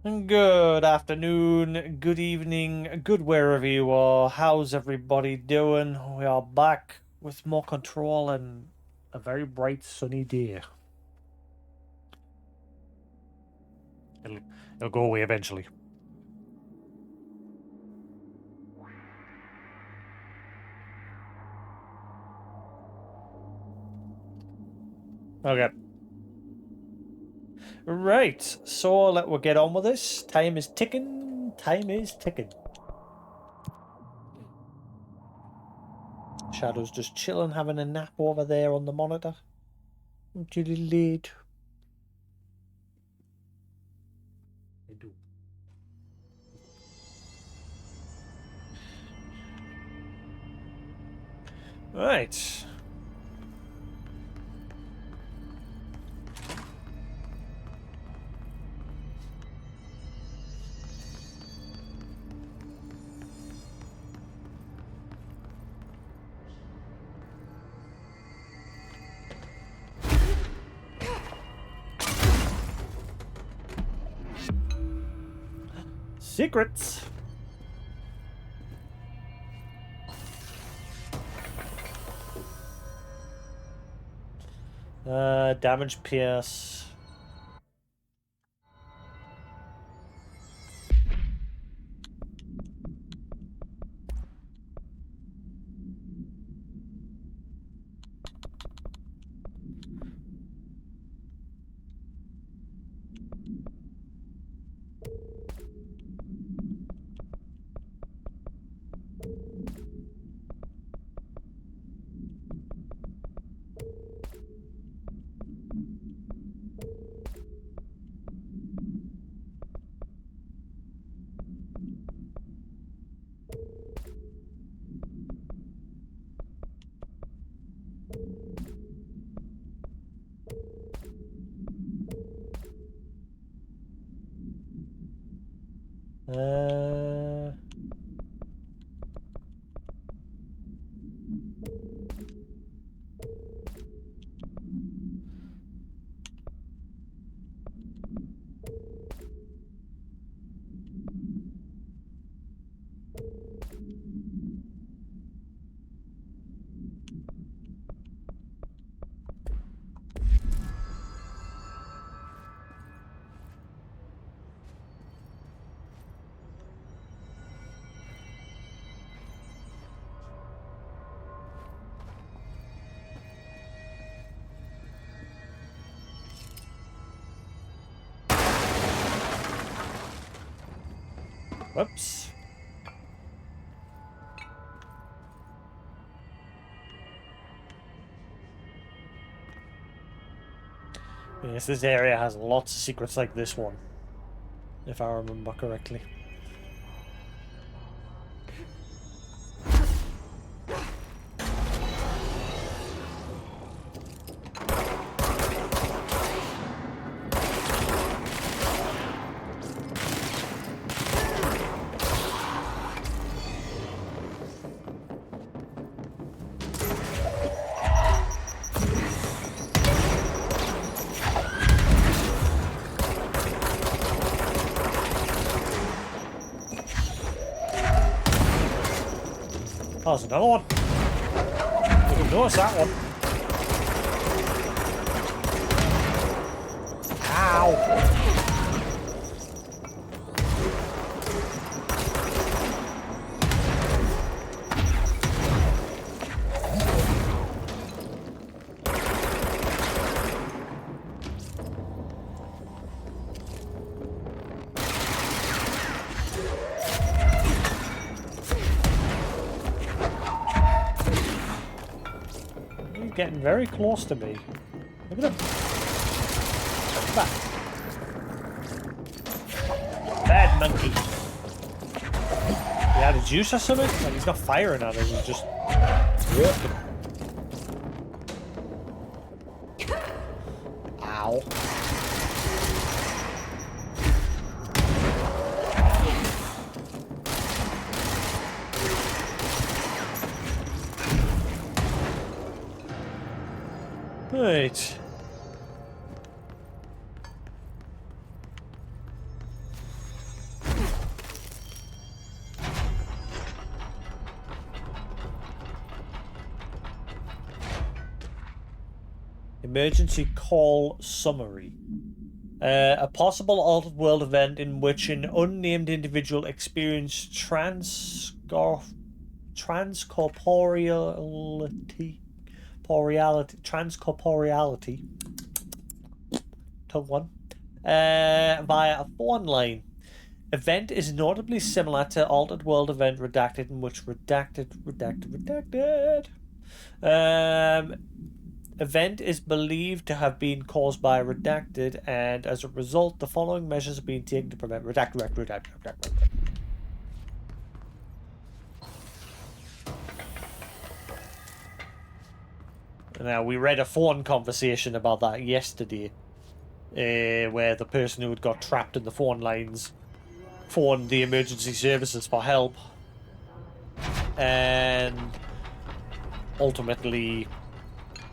Good afternoon, good evening, good wherever you are. How's everybody doing? We are back with more control and a very bright sunny day. It'll, it'll go away eventually. Okay. Right, so we'll get on with this. Time is ticking. Time is ticking. Shadow's just chilling, having a nap over there on the monitor. Too late. I do. Right. Secrets. Damage pierce. Uh, Whoops. Yes, this area has lots of secrets like this one, if I remember correctly. Oh, there's another one. I didn't notice that one. Ow! You're getting very close to me. Look at him. Come back. Bad monkey. He had a juice or something? Like he's not firing at us, he's just working. Ow. Right. Emergency call summary. A possible altered world event in which an unnamed individual experienced transcorporeality, tongue one, via a phone line. Event is notably similar to altered world event redacted, in which redacted. Event is believed to have been caused by redacted, and as a result, the following measures are being taken to prevent redact. Now, we read a phone conversation about that yesterday, where the person who had got trapped in the phone lines phoned the emergency services for help, and ultimately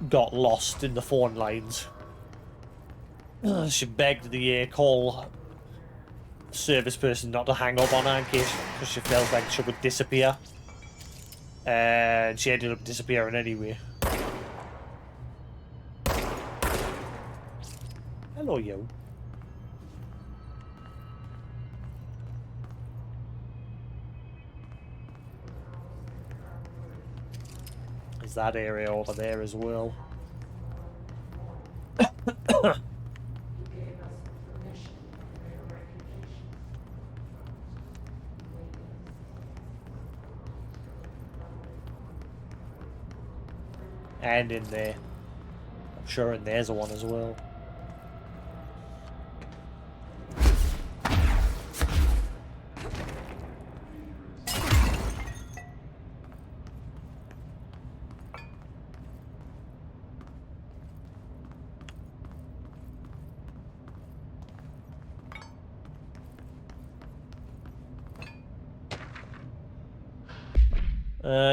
got lost in the phone lines. She begged the call service person not to hang up on her in case, because she felt like she would disappear, and she ended up disappearing anyway. Hello, you. There's that area over there as well. And in there. I'm sure in there's one as well.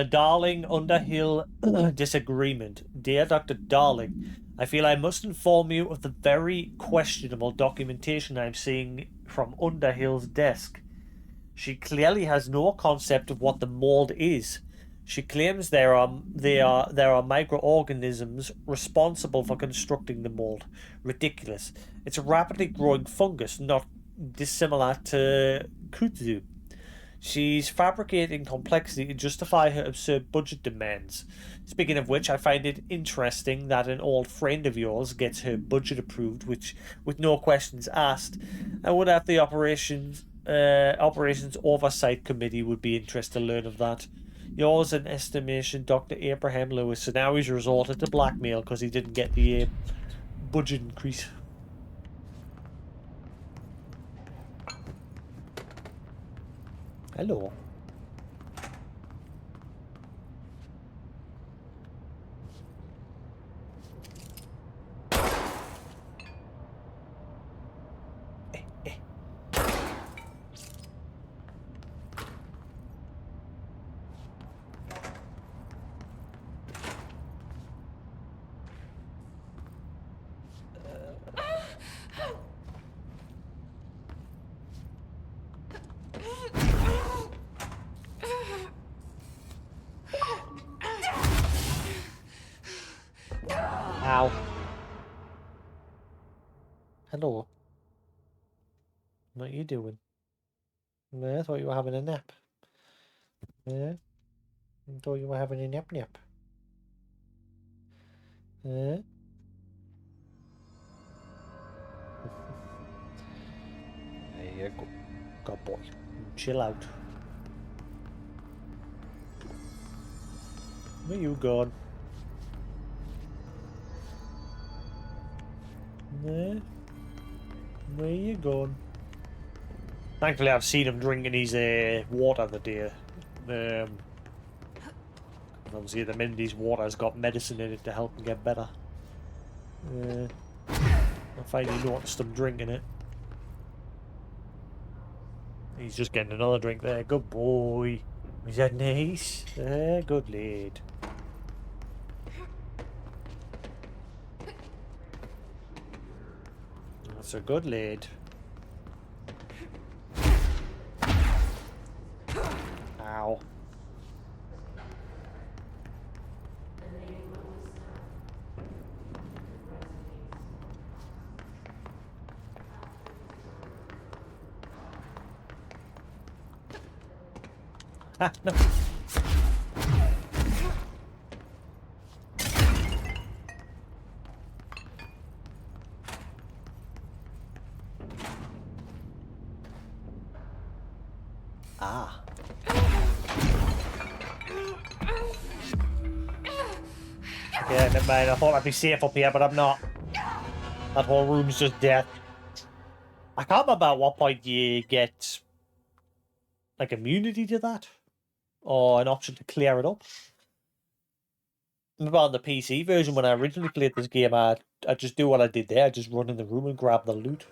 Darling Underhill disagreement. Dear Dr. Darling, I feel I must inform you of the very questionable documentation I'm seeing from Underhill's desk. She clearly has no concept of what the mold is. She claims there are microorganisms responsible for constructing the mold. Ridiculous. It's a rapidly growing fungus, not dissimilar to kudzu. She's fabricating complexity to justify her absurd budget demands. Speaking of which, I find it interesting that an old friend of yours gets her budget approved, which, with no questions asked. I wonder if the operations oversight committee would be interested to learn of that. Yours in estimation, Dr. Abraham Lewis. So now he's resorted to blackmail because he didn't get the budget increase. Hello. Ow. Hello. What are you doing? I thought you were having a nap. Yeah? I thought you were having a nap. Yeah? There you go. Good boy. Chill out. Where you going? Yeah? Where you going? Thankfully, I've seen him drinking his water the day. Obviously, the Mindy's water's got medicine in it to help him get better. I finally noticed him drinking it. He's just getting another drink there. Good boy. Is that nice? Good lad. That's a good lad. Ow. No. Ah. Yeah, never mind. I thought I'd be safe up here, but I'm not. That whole room's just death. I can't remember at what point you get like immunity to that, or an option to clear it up. Remember on the PC version when I originally played this game, I just do what I did there. I just run in the room and grab the loot.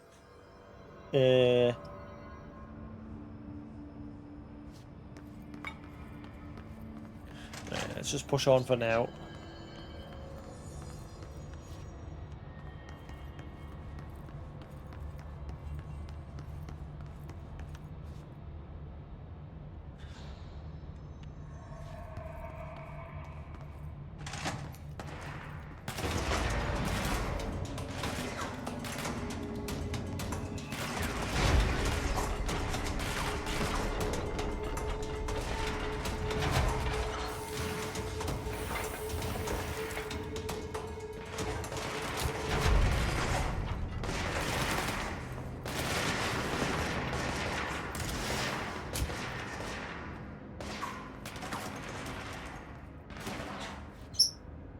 Let's just push on for now.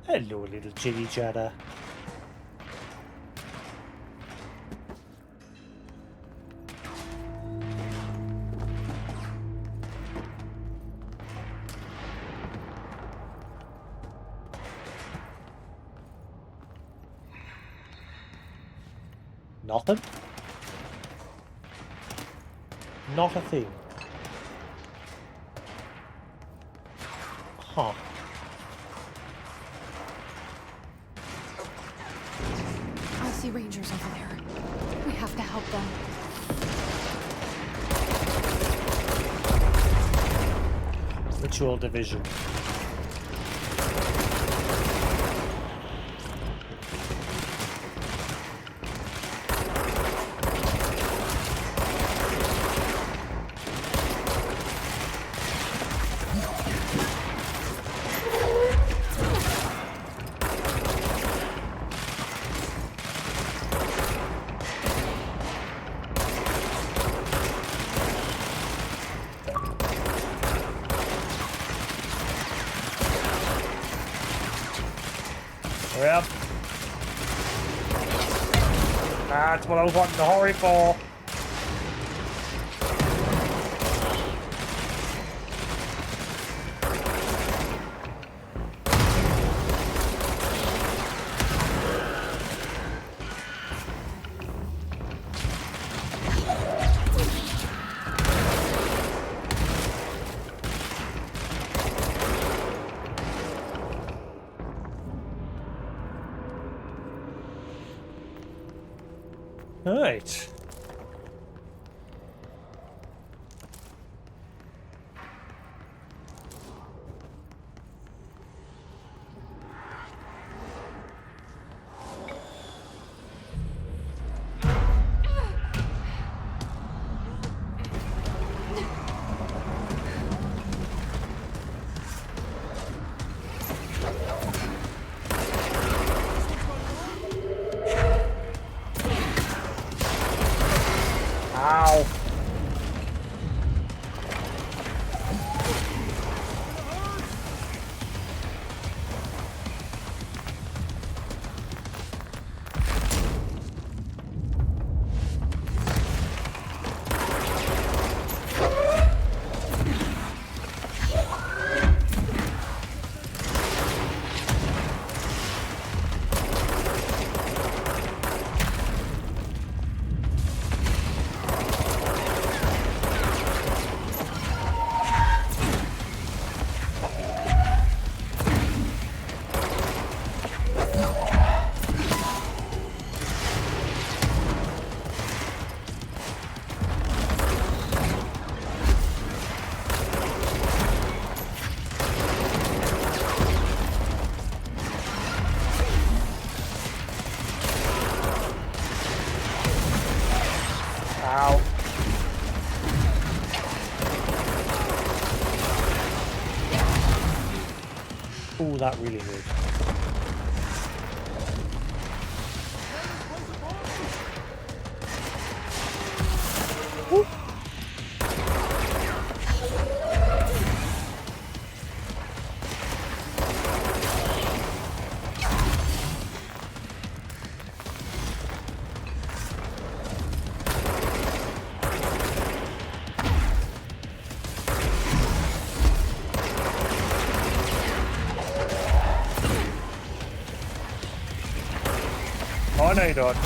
Hello, little chitty chatter. Nothing? Not a thing. Huh. I see rangers over there. We have to help them. Ritual division. Hurry up. That's what I was wanting to hurry for. Right. Ow. Ow. Ooh, that really hurt. Woo. Oh, no, you don't.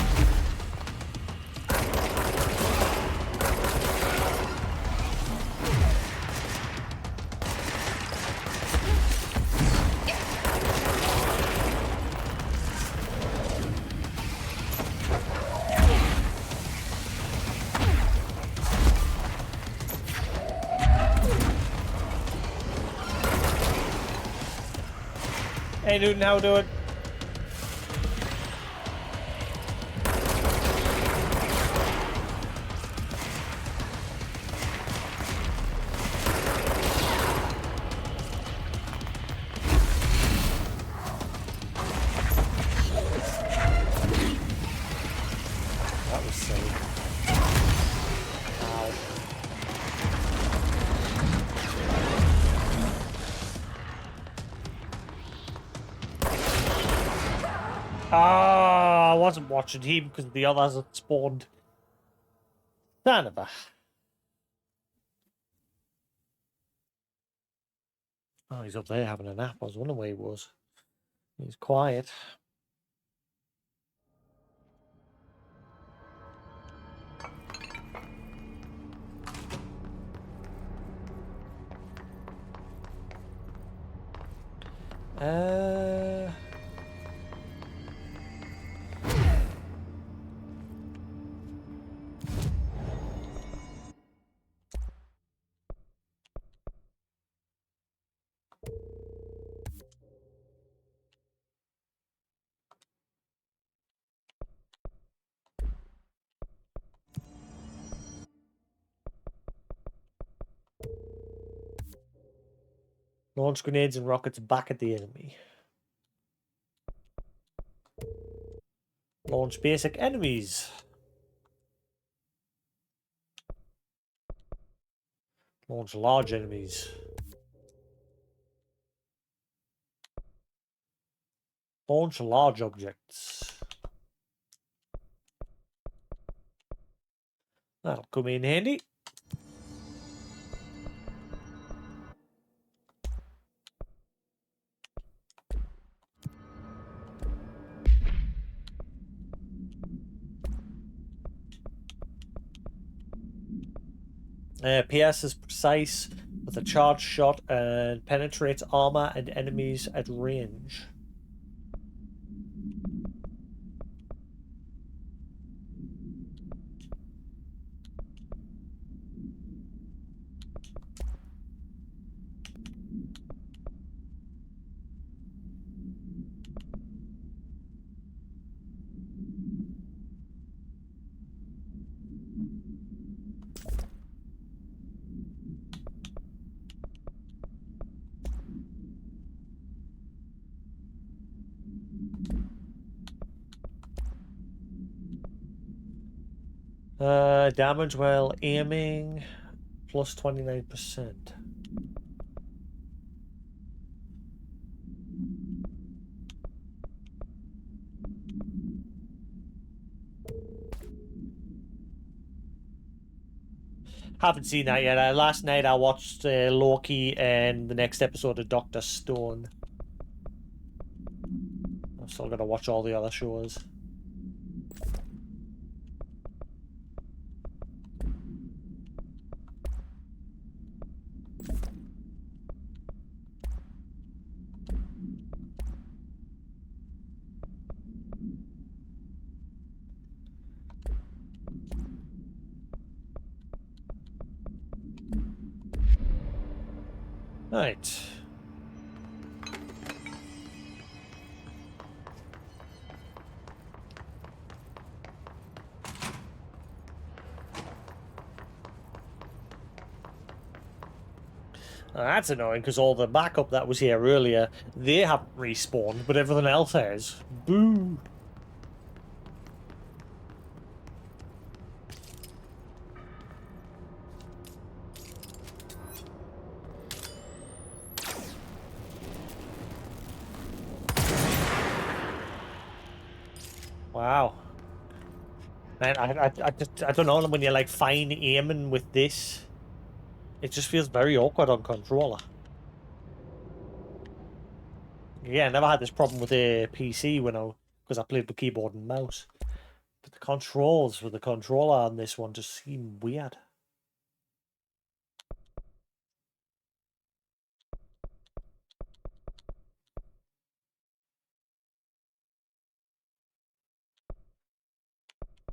Hey, Newton, how we doing? That was silly. Ow. Ah, I wasn't watching him because the others had spawned. Son of a. Oh, he's up there having a nap. I was wondering where he was. He's quiet. Uh... Launch grenades and rockets back at the enemy. Launch basic enemies. Launch large enemies. Launch large objects. That'll come in handy. PS is precise with a charged shot and penetrates armor and enemies at range. Damage while aiming plus 29%. Haven't seen that yet. Last night I watched Loki and the next episode of Doctor Stone. I'm still gonna watch all the other shows. Right. That's annoying because all the backup that was here earlier, they haven't respawned, but everything else has. Boo! Wow. Man, I don't know, when you're like fine aiming with this, it just feels very awkward on controller. Yeah, I never had this problem with a PC because I played with keyboard and mouse. But the controls for the controller on this one just seem weird.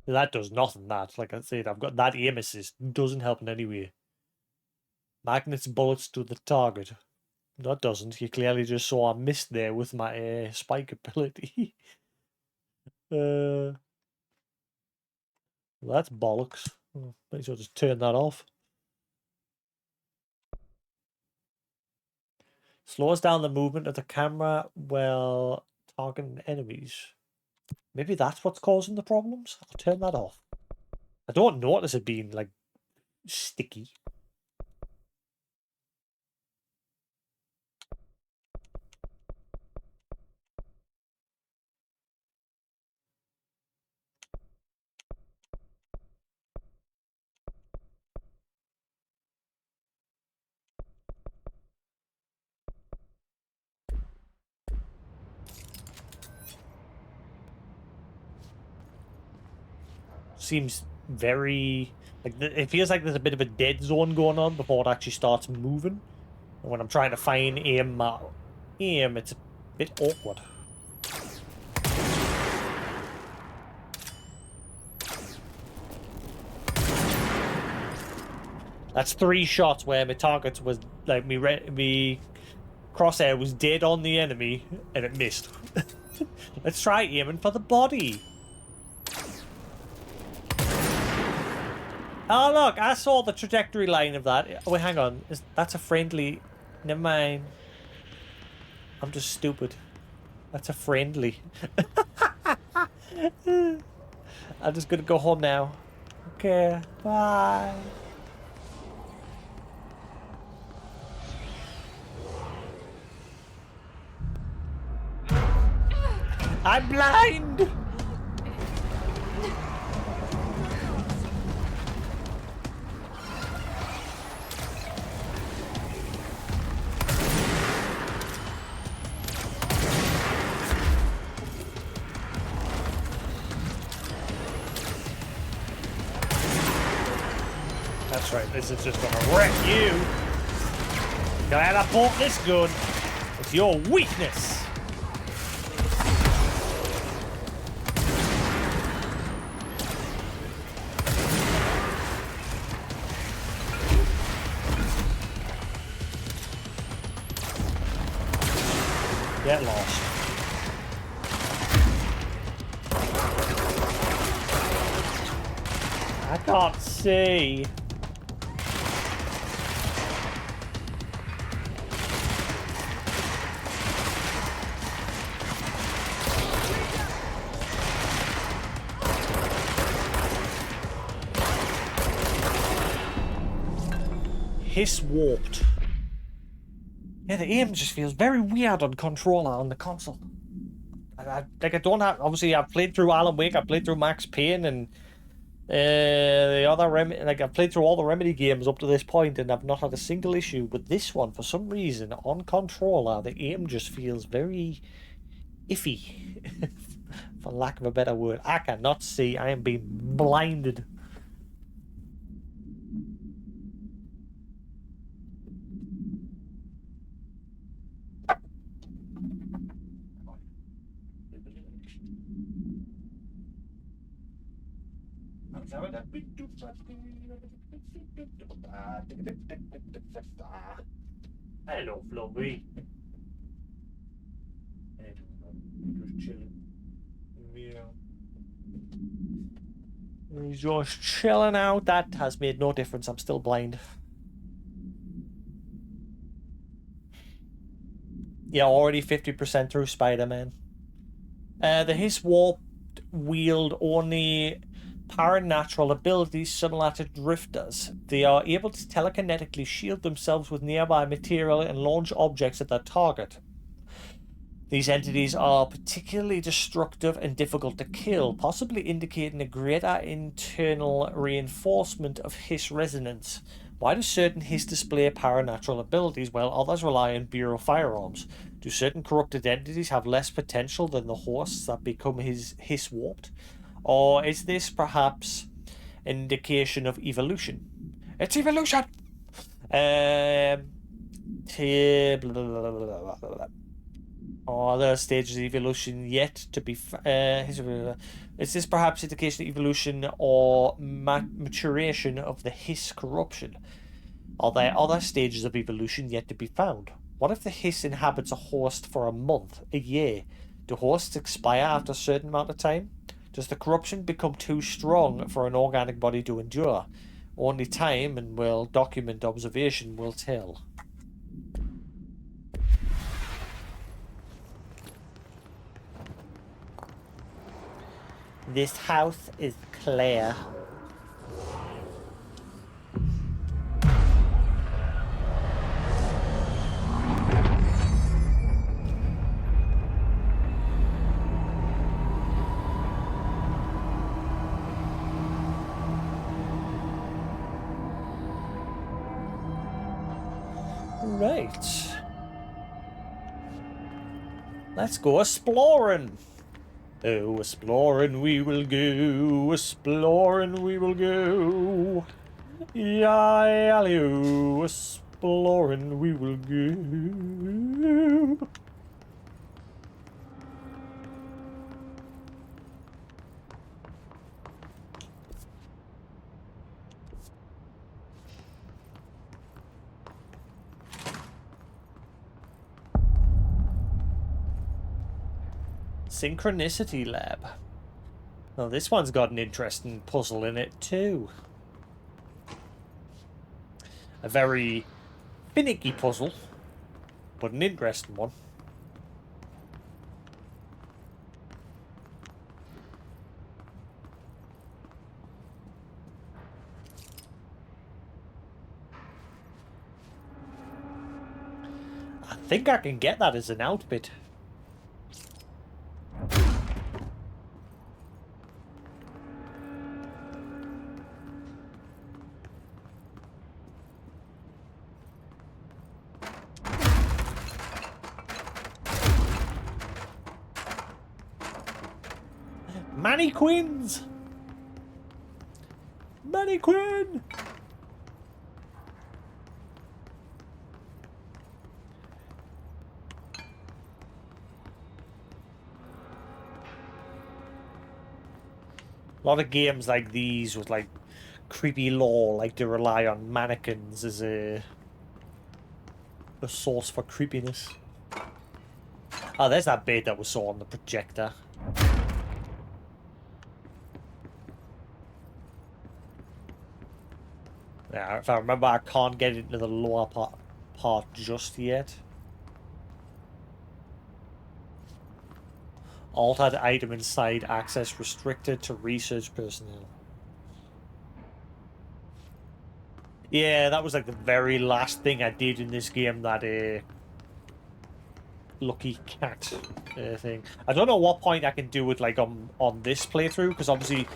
That does nothing, that. Like I said, I've got that aim assist. Doesn't help in any way. Magnets bullets to the target. That doesn't. You clearly just saw a miss there with my spike ability. uh, that's bollocks. Might as well just turn that off. Slows down the movement of the camera while targeting enemies. Maybe that's what's causing the problems? I'll turn that off. I don't notice it being, like, sticky. Seems very... like, it feels like there's a bit of a dead zone going on before it actually starts moving. And when I'm trying to find aim, it's a bit awkward. That's 3 shots where my target was, like, me crosshair was dead on the enemy, and it missed. Let's try aiming for the body. Oh, look, I saw the trajectory line of that. Oh, wait, hang on. That's a friendly... Never mind. I'm just stupid. That's a friendly. I'm just gonna go home now. Okay, bye. I'm blind! That's right, this is just gonna wreck you. Glad I bought this gun. It's your weakness. Get lost. I can't see. Hiss warped. Yeah, the aim just feels very weird on controller on the console. I don't have... Obviously, I've played through Alan Wake, I've played through Max Payne, and the other I've played through all the Remedy games up to this point, and I've not had a single issue. But this one, for some reason, on controller, the aim just feels very iffy, for lack of a better word. I cannot see. I am being blinded. Hello, Fluffy. Just chilling. Yeah. He's just chilling out. That has made no difference. I'm still blind. Yeah, already 50% through Spider-Man. The Hiss Warp wield only paranatural abilities similar to drifters. They are able to telekinetically shield themselves with nearby material and launch objects at their target. These entities are particularly destructive and difficult to kill, possibly indicating a greater internal reinforcement of Hiss resonance. Why do certain Hiss display paranatural abilities while others rely on Bureau firearms? Do certain corrupted entities have less potential than the hosts that become Hiss warped? Or is this perhaps an indication of evolution? It's evolution! Are there stages of evolution yet to be... is this perhaps indication of evolution or maturation of the Hiss corruption? Are there other stages of evolution yet to be found? What if the Hiss inhabits a host for a month, a year? Do hosts expire after a certain amount of time? Does the corruption become too strong for an organic body to endure? Only time and well-documented observation will tell. This house is clear. Right. Let's go exploring. Oh, exploring we will go, exploring we will go. Yeah, exploring we will go. Synchronicity Lab. Now this one's got an interesting puzzle in it too. A very finicky puzzle, but an interesting one. I think I can get that as an outfit. Mannequins! Mannequin! A lot of games like these with like creepy lore like to rely on mannequins as a source for creepiness. Oh, there's that bait that we saw on the projector. Yeah, if I remember, I can't get into the lower part just yet. Altered item inside, access restricted to research personnel. Yeah, that was like the very last thing I did in this game, that lucky cat thing. I don't know what point I can do it like on this playthrough, because obviously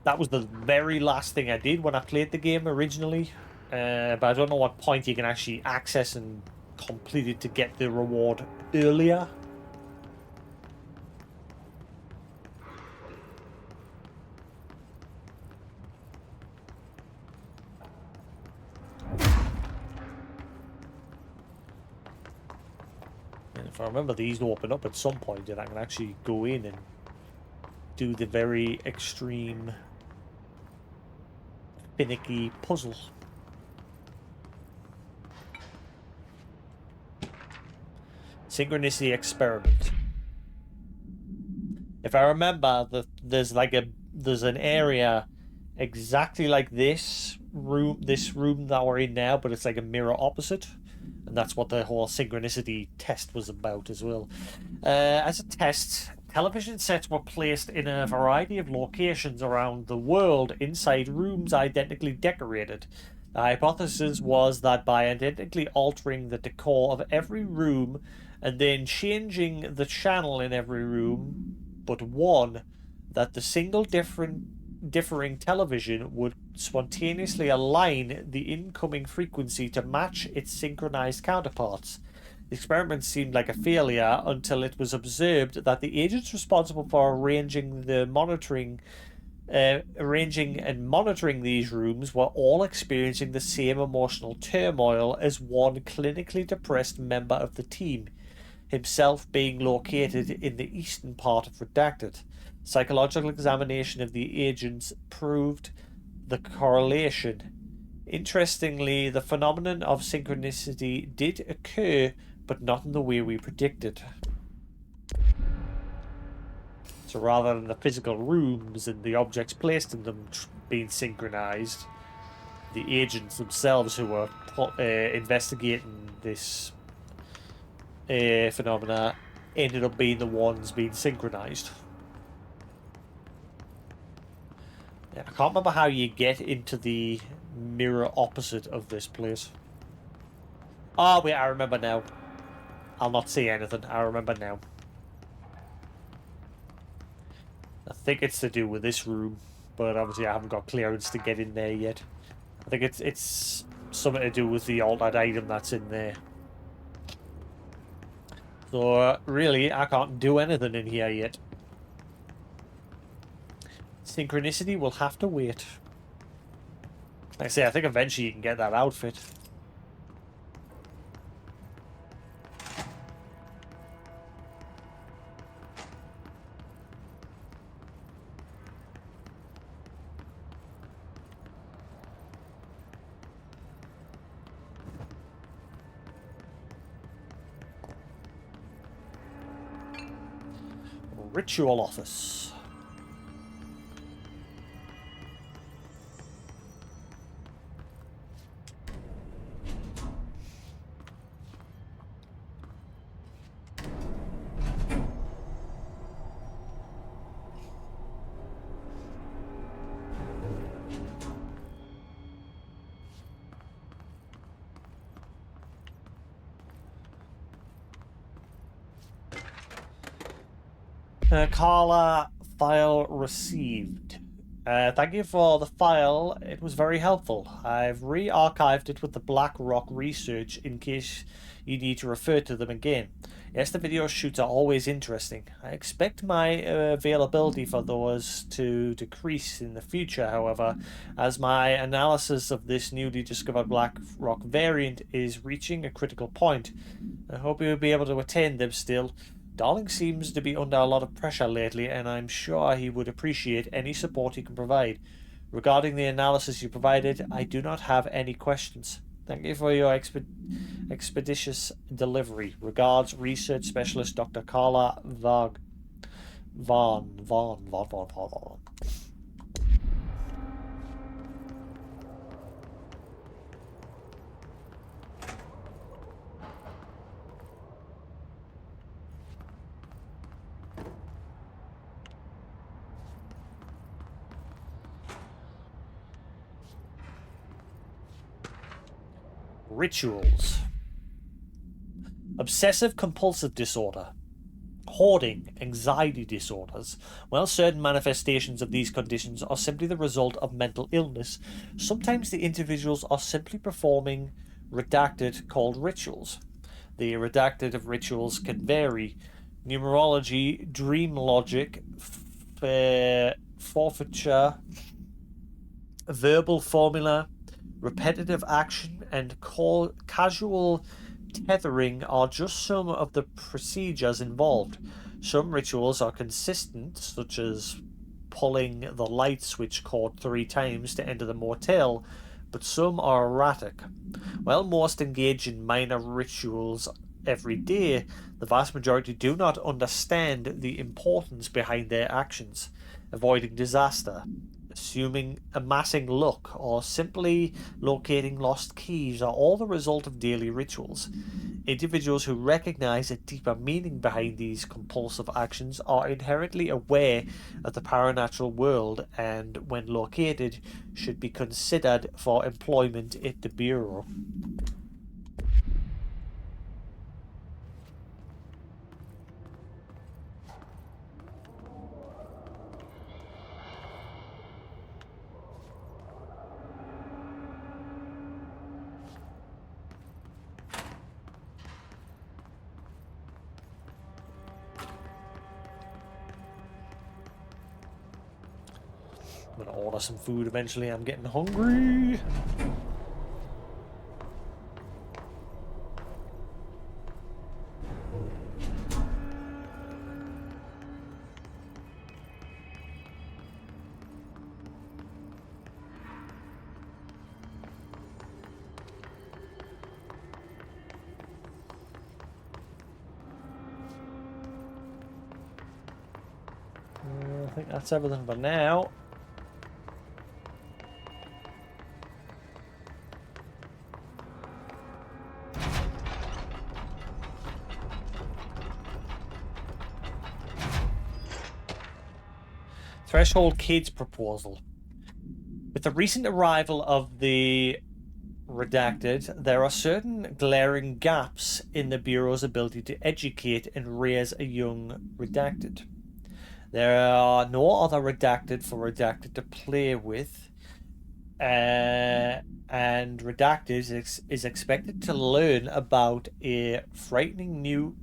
that was the very last thing I did when I played the game originally. But I don't know what point you can actually access and complete it to get the reward earlier. And if I remember, these open up at some point, and I can actually go in and do the very extreme finicky puzzle. Synchronicity experiment. If I remember, there's an area exactly like this room that we're in now, but it's like a mirror opposite, and And that's what the whole synchronicity test was about as well. As a test, television sets were placed in a variety of locations around the world inside rooms identically decorated. The hypothesis was that by identically altering the decor of every room and then changing the channel in every room but one, that the single differing television would spontaneously align the incoming frequency to match its synchronized counterparts. The experiment seemed like a failure until it was observed that the agents responsible for arranging and monitoring these rooms were all experiencing the same emotional turmoil as one clinically depressed member of the team, himself being located in the eastern part of Redacted. Psychological examination of the agents proved the correlation. Interestingly, the phenomenon of synchronicity did occur, but not in the way we predicted. So rather than the physical rooms and the objects placed in them being synchronized, the agents themselves who were investigating this phenomena ended up being the ones being synchronized. Yeah, I can't remember how you get into the mirror opposite of this place. Oh, wait, I remember now. I'll not say anything. I remember now. I think it's to do with this room, but obviously I haven't got clearance to get in there yet. I think it's something to do with the altered item that's in there. So, really, I can't do anything in here yet. Synchronicity will have to wait. Like I say, I think eventually you can get that outfit. Ritual office. Carla, file received. Thank you for the file. It was very helpful. I've re-archived it with the Black Rock research in case you need to refer to them again. Yes, the video shoots are always interesting. I expect my availability for those to decrease in the future, however, as my analysis of this newly discovered Black Rock variant is reaching a critical point. I hope you'll be able to attend them still. Darling seems to be under a lot of pressure lately, and I'm sure he would appreciate any support he can provide. Regarding the analysis you provided, I do not have any questions. Thank you for your expeditious delivery. Regards, Research Specialist Dr. Carla Vaughn. Rituals. Obsessive compulsive disorder. Hoarding, anxiety disorders. While certain manifestations of these conditions are simply the result of mental illness, sometimes the individuals are simply performing redacted called rituals. The redacted of rituals can vary. Numerology, dream logic, forfeiture, verbal formula, repetitive action, and casual tethering are just some of the procedures involved. Some rituals are consistent, such as pulling the light switch cord 3 times to enter the motel, but some are erratic. While most engage in minor rituals every day, the vast majority do not understand the importance behind their actions. Avoiding disaster. assuming amassing luck, or simply locating lost keys are all the result of daily rituals. Individuals who recognize a deeper meaning behind these compulsive actions are inherently aware of the paranatural world and, when located, should be considered for employment at the Bureau. I'm gonna order some food eventually. I'm getting hungry. I think that's everything for now. Threshold Kids proposal. With the recent arrival of the Redacted, there are certain glaring gaps in the Bureau's ability to educate and raise a young Redacted. There are no other Redacted for Redacted to play with, and Redacted is expected to learn about a frightening new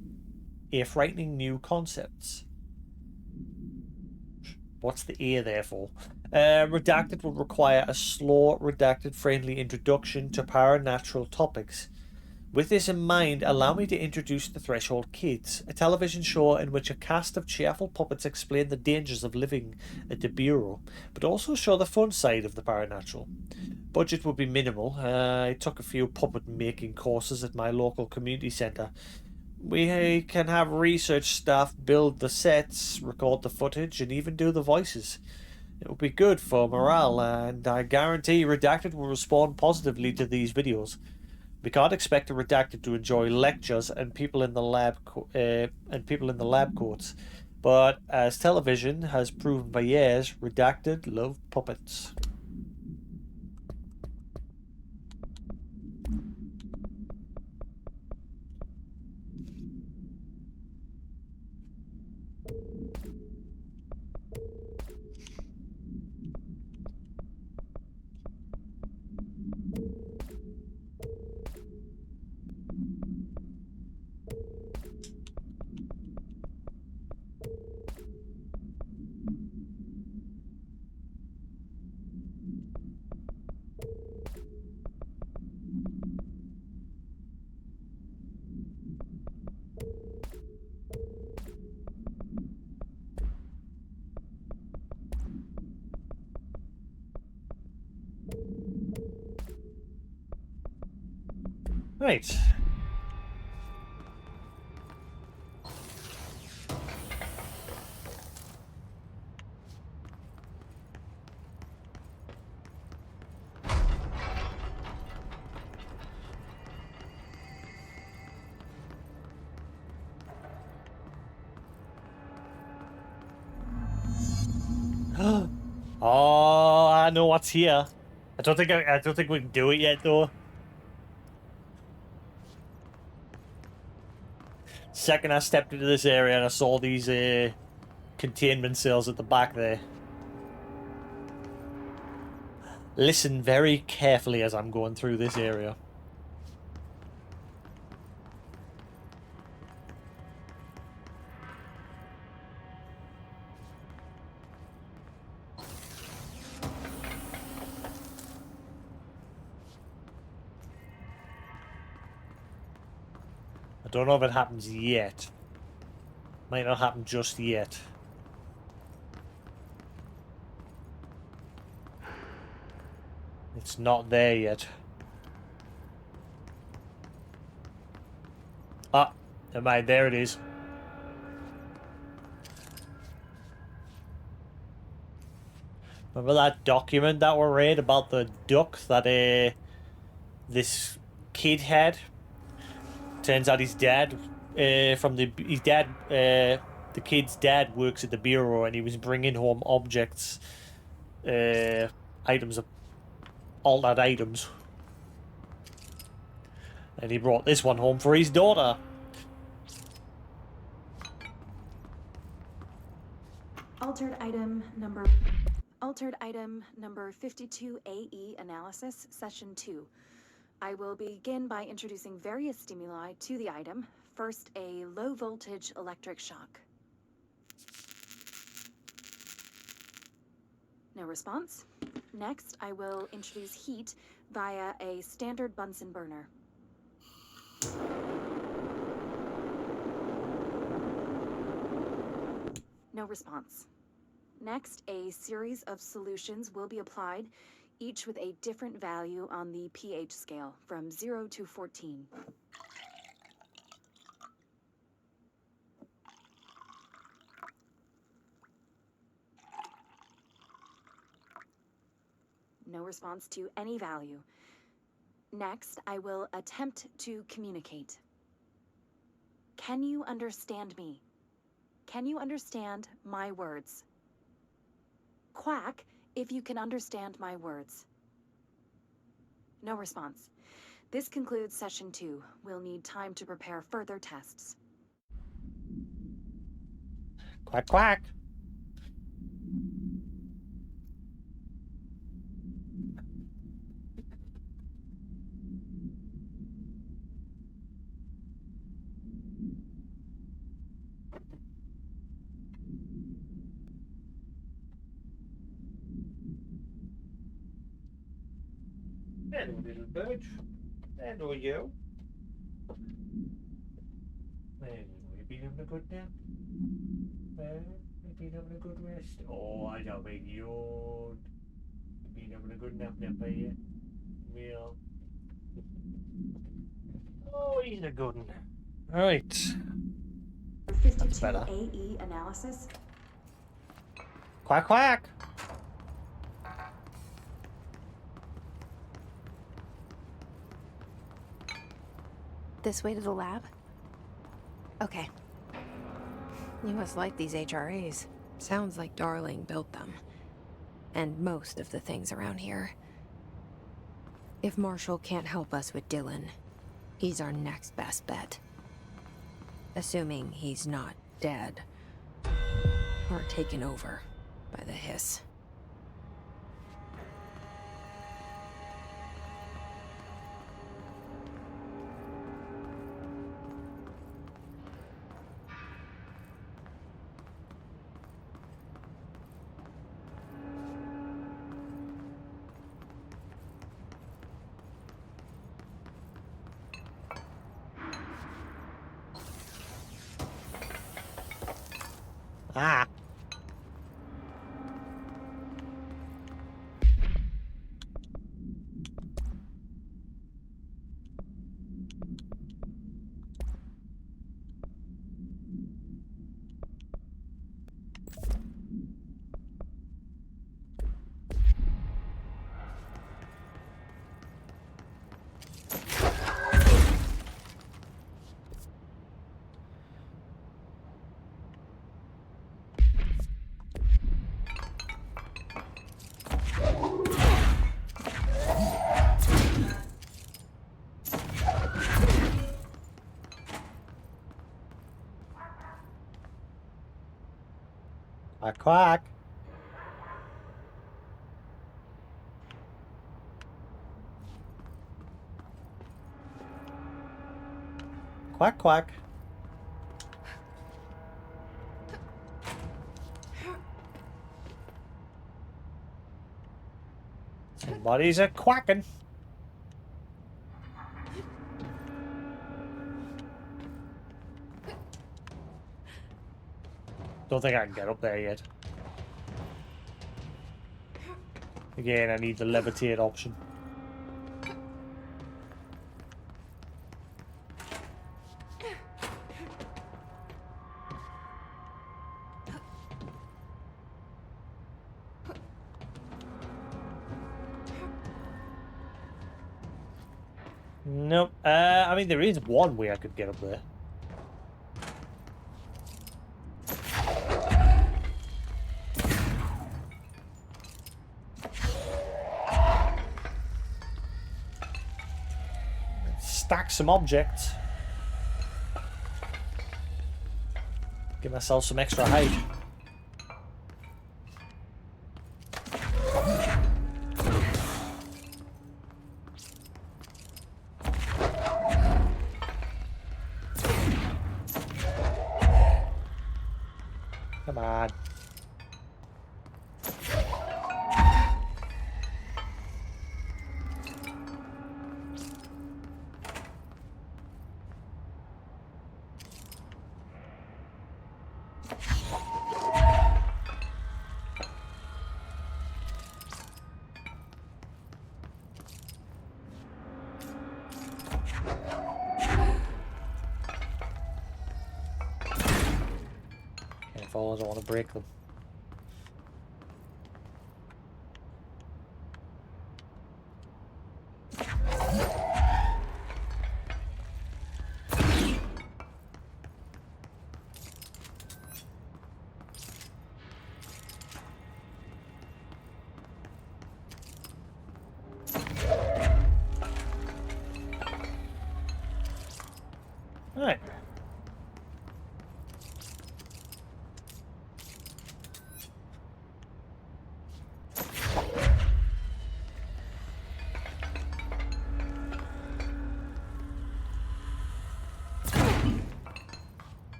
concepts. What's the A there for? Redacted will require a slow, Redacted-friendly introduction to paranatural topics. With this in mind, allow me to introduce The Threshold Kids, a television show in which a cast of cheerful puppets explain the dangers of living at the Bureau, but also show the fun side of the paranatural. Budget would be minimal. I took a few puppet making courses at my local community centre. We can have research staff build the sets, record the footage, and even do the voices. It will be good for morale, and I guarantee Redacted will respond positively to these videos. We can't expect a Redacted to enjoy lectures and people in the lab coats, but as television has proven for years, Redacted love puppets. Right. Oh, I know what's here. I don't think we can do it yet though. Second I stepped into this area and I saw these containment cells at the back there. Listen very carefully as I'm going through this area. I don't know if it happens yet. Might not happen just yet. It's not there yet. Ah, never mind, there it is. Remember that document that we read about the duck that this kid had? Turns out his dad, the kid's dad works at the bureau, and he was bringing home objects, uh, items of altered items, and he brought this one home for his daughter. Altered item number 52AE analysis, session 2. I will begin by introducing various stimuli to the item. First, a low voltage electric shock. No response. Next, I will introduce heat via a standard Bunsen burner. No response. Next, a series of solutions will be applied, each with a different value on the pH scale, from 0 to 14. No response to any value. Next, I will attempt to communicate. Can you understand me? Can you understand my words? Quack if you can understand my words. No response. This concludes session 2. We'll need time to prepare further tests. Quack, quack. Hello, little bird. Hello, you. Hello, you been having a good nap? You been having a good rest? Oh, I don't mean yawn. You been having a good nap, are you? Well. Oh, he's a good one. Right. That's better. 52AE analysis. Quack, quack. This way to the lab? Okay. You must like these HRAs. Sounds like Darling built them. And most of the things around here. If Marshall can't help us with Dylan, he's our next best bet. Assuming he's not dead. Or taken over by the hiss. Ah. Quack, quack. Quack, quack. Somebody's a quacking. Don't think I can get up there yet. Again, I need the levitate option. Nope. I mean, there is one way I could get up there. Stack some objects. Give myself some extra height. Come on. Careful, I don't want to break them. Alright.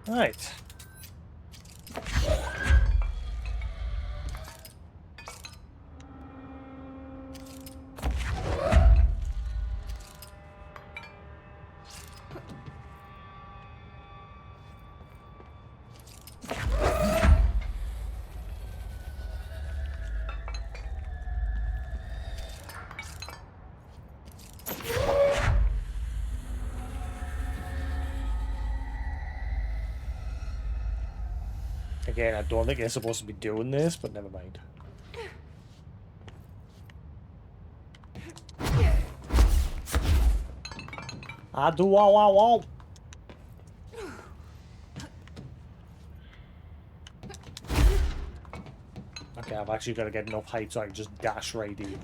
Right. Again, I don't think they're supposed to be doing this, but never mind. I do wow wow wow. Okay, I've actually got to get enough height so I can just dash right in.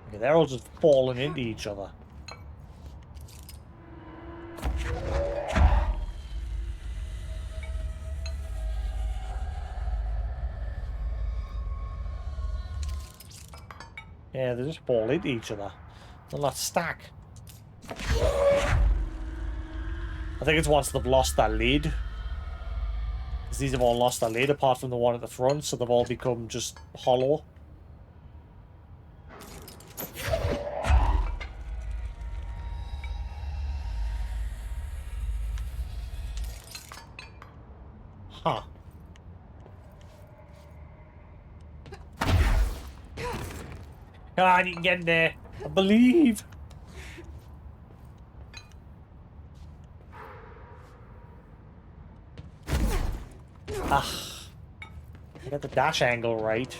Okay, they're all just falling into each other. Yeah, they just fall into each other. They'll not stack. I think it's once they've lost that lid. Because these have all lost their lid apart from the one at the front, so they've all become just hollow. Huh. Come on, you can get in there. I believe. Ah. I got the dash angle right.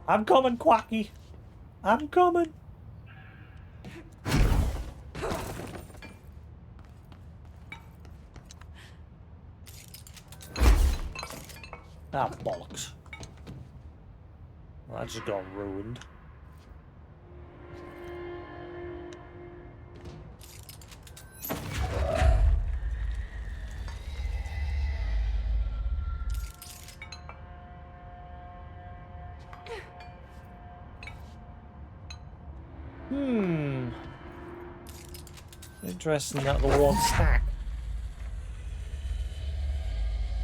I'm coming, Quacky. I'm coming. Ah, bollocks. Well, that just got ruined. Interesting that the one stack.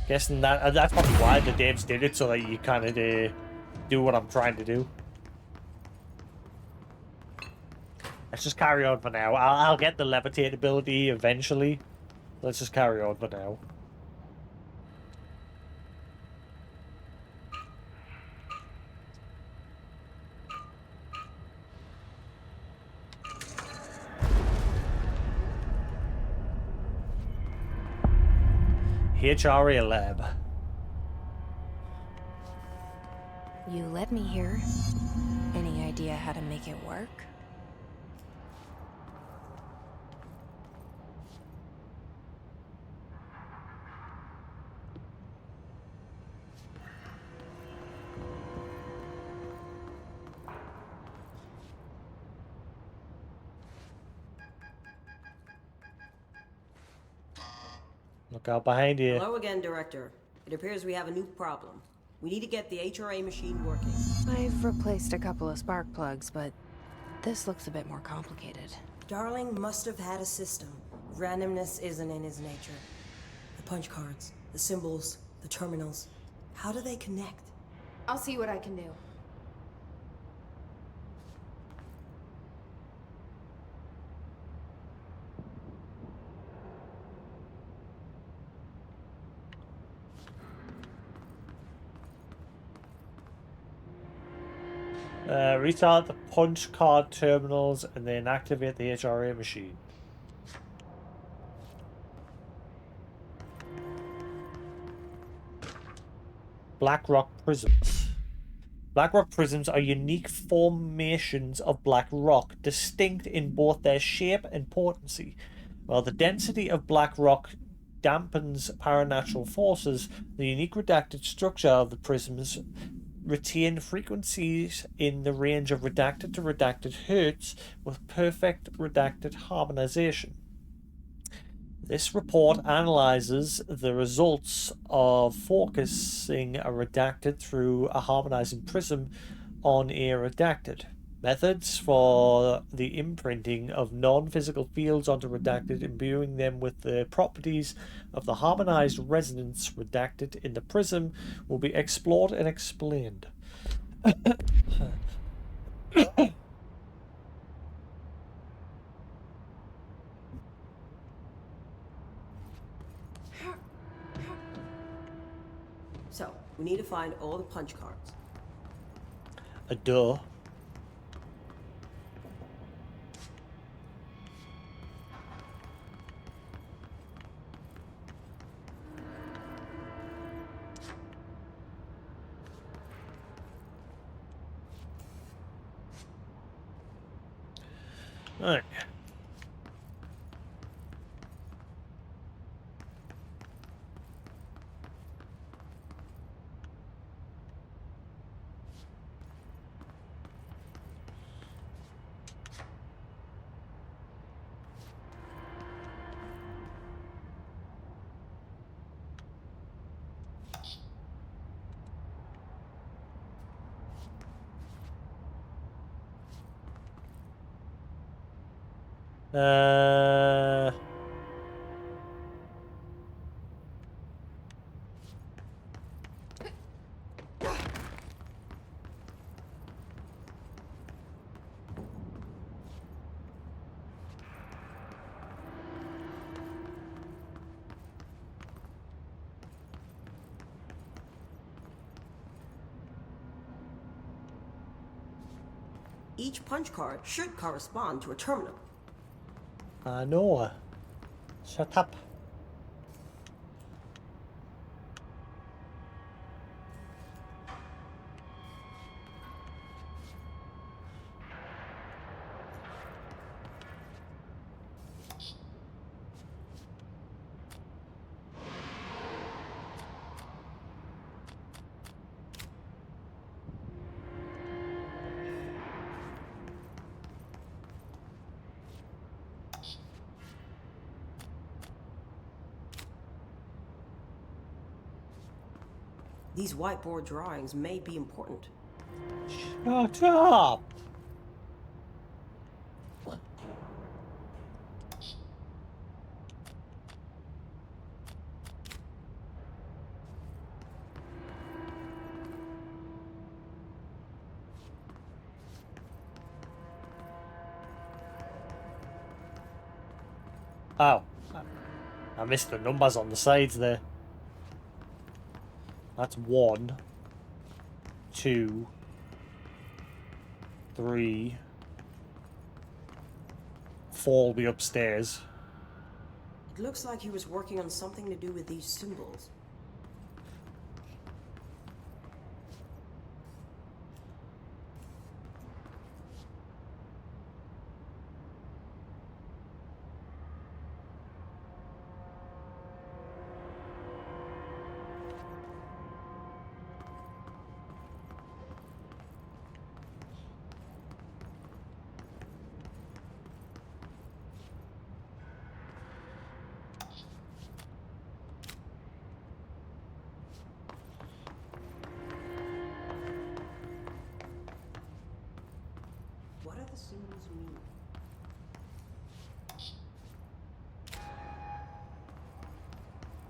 Guessing that that's probably why the devs did it, so that you kind of do what I'm trying to do. Let's just carry on for now. I'll get the levitate ability eventually. Let's just carry on for now. HRA lab. You led me here. Any idea how to make it work? Look out behind you. Hello again, Director. It appears we have a new problem. We need to get the HRA machine working. I've replaced a couple of spark plugs, but this looks a bit more complicated. Darling must have had a system. Randomness isn't in his nature. The punch cards, the symbols, the terminals. How do they connect? I'll see what I can do. Restart the punch card terminals and then activate the HRA machine. Black rock prisms. Black rock prisms are unique formations of black rock, distinct in both their shape and potency. While the density of black rock dampens paranatural forces, the unique redacted structure of the prisms retain frequencies in the range of redacted to redacted hertz with perfect redacted harmonization. This report analyzes the results of focusing a redacted through a harmonizing prism on a redacted. Methods for the imprinting of non-physical fields onto redacted, imbuing them with the properties of the harmonized resonance redacted in the prism, will be explored and explained. So, we need to find all the punch cards. A duh. Alright. Uh... Each punch card should correspond to a terminal. No. Shut up. These whiteboard drawings may be important. Shut up! Oh. I missed the numbers on the sides there. That's 1, 2, 3, 4 will be upstairs. It looks like he was working on something to do with these symbols. What do the symbols mean?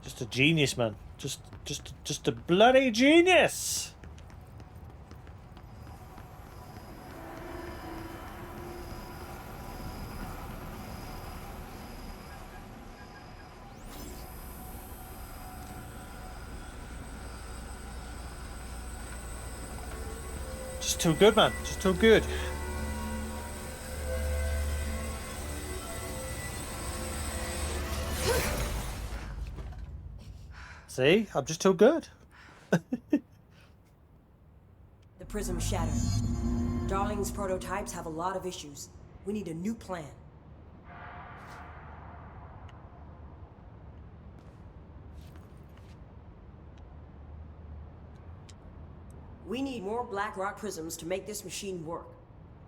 Just a genius, man. Just a bloody genius. Just too good, man. Just too good. See? I'm just too good. The prism shattered. Darling's prototypes have a lot of issues. We need a new plan. We need more Black Rock prisms to make this machine work.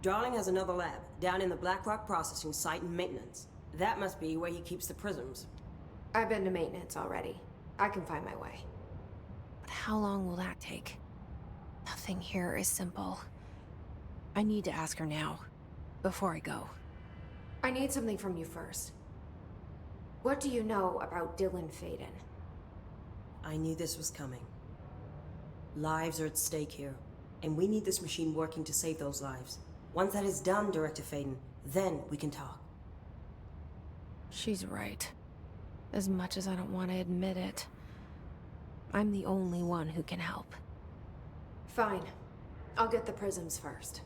Darling has another lab, down in the Black Rock processing site in maintenance. That must be where he keeps the prisms. I've been to maintenance already. I can find my way. But how long will that take? Nothing here is simple. I need to ask her now, before I go. I need something from you first. What do you know about Dylan Faden? I knew this was coming. Lives are at stake here, and we need this machine working to save those lives. Once that is done, Director Faden, then we can talk. She's right. As much as I don't want to admit it. I'm the only one who can help. Fine. I'll get the prisms first.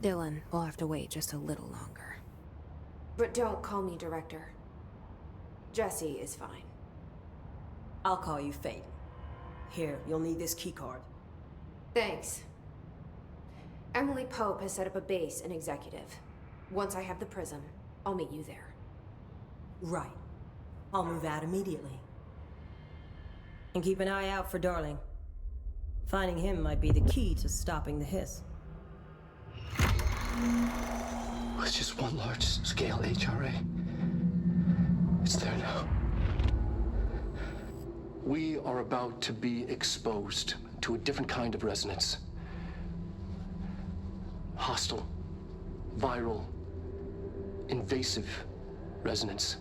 Dylan will have to wait just a little longer. But don't call me Director. Jesse is fine. I'll call you Faden. Here, you'll need this keycard. Thanks. Emily Pope has set up a base in Executive. Once I have the prism, I'll meet you there. Right. I'll move out immediately. And keep an eye out for Darling. Finding him might be the key to stopping the hiss. It's just one large-scale HRA. It's there now. We are about to be exposed to a different kind of resonance. Hostile, viral, invasive resonance.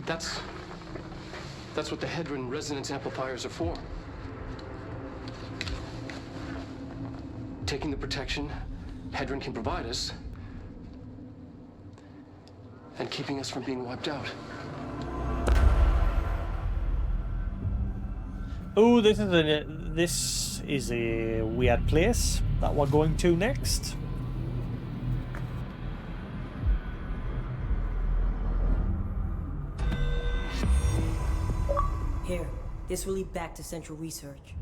That's what the Hedron resonance amplifiers are for. Taking the protection Hedron can provide us and keeping us from being wiped out. Oh, this is a weird place that we're going to next. Here, this will lead back to Central Research.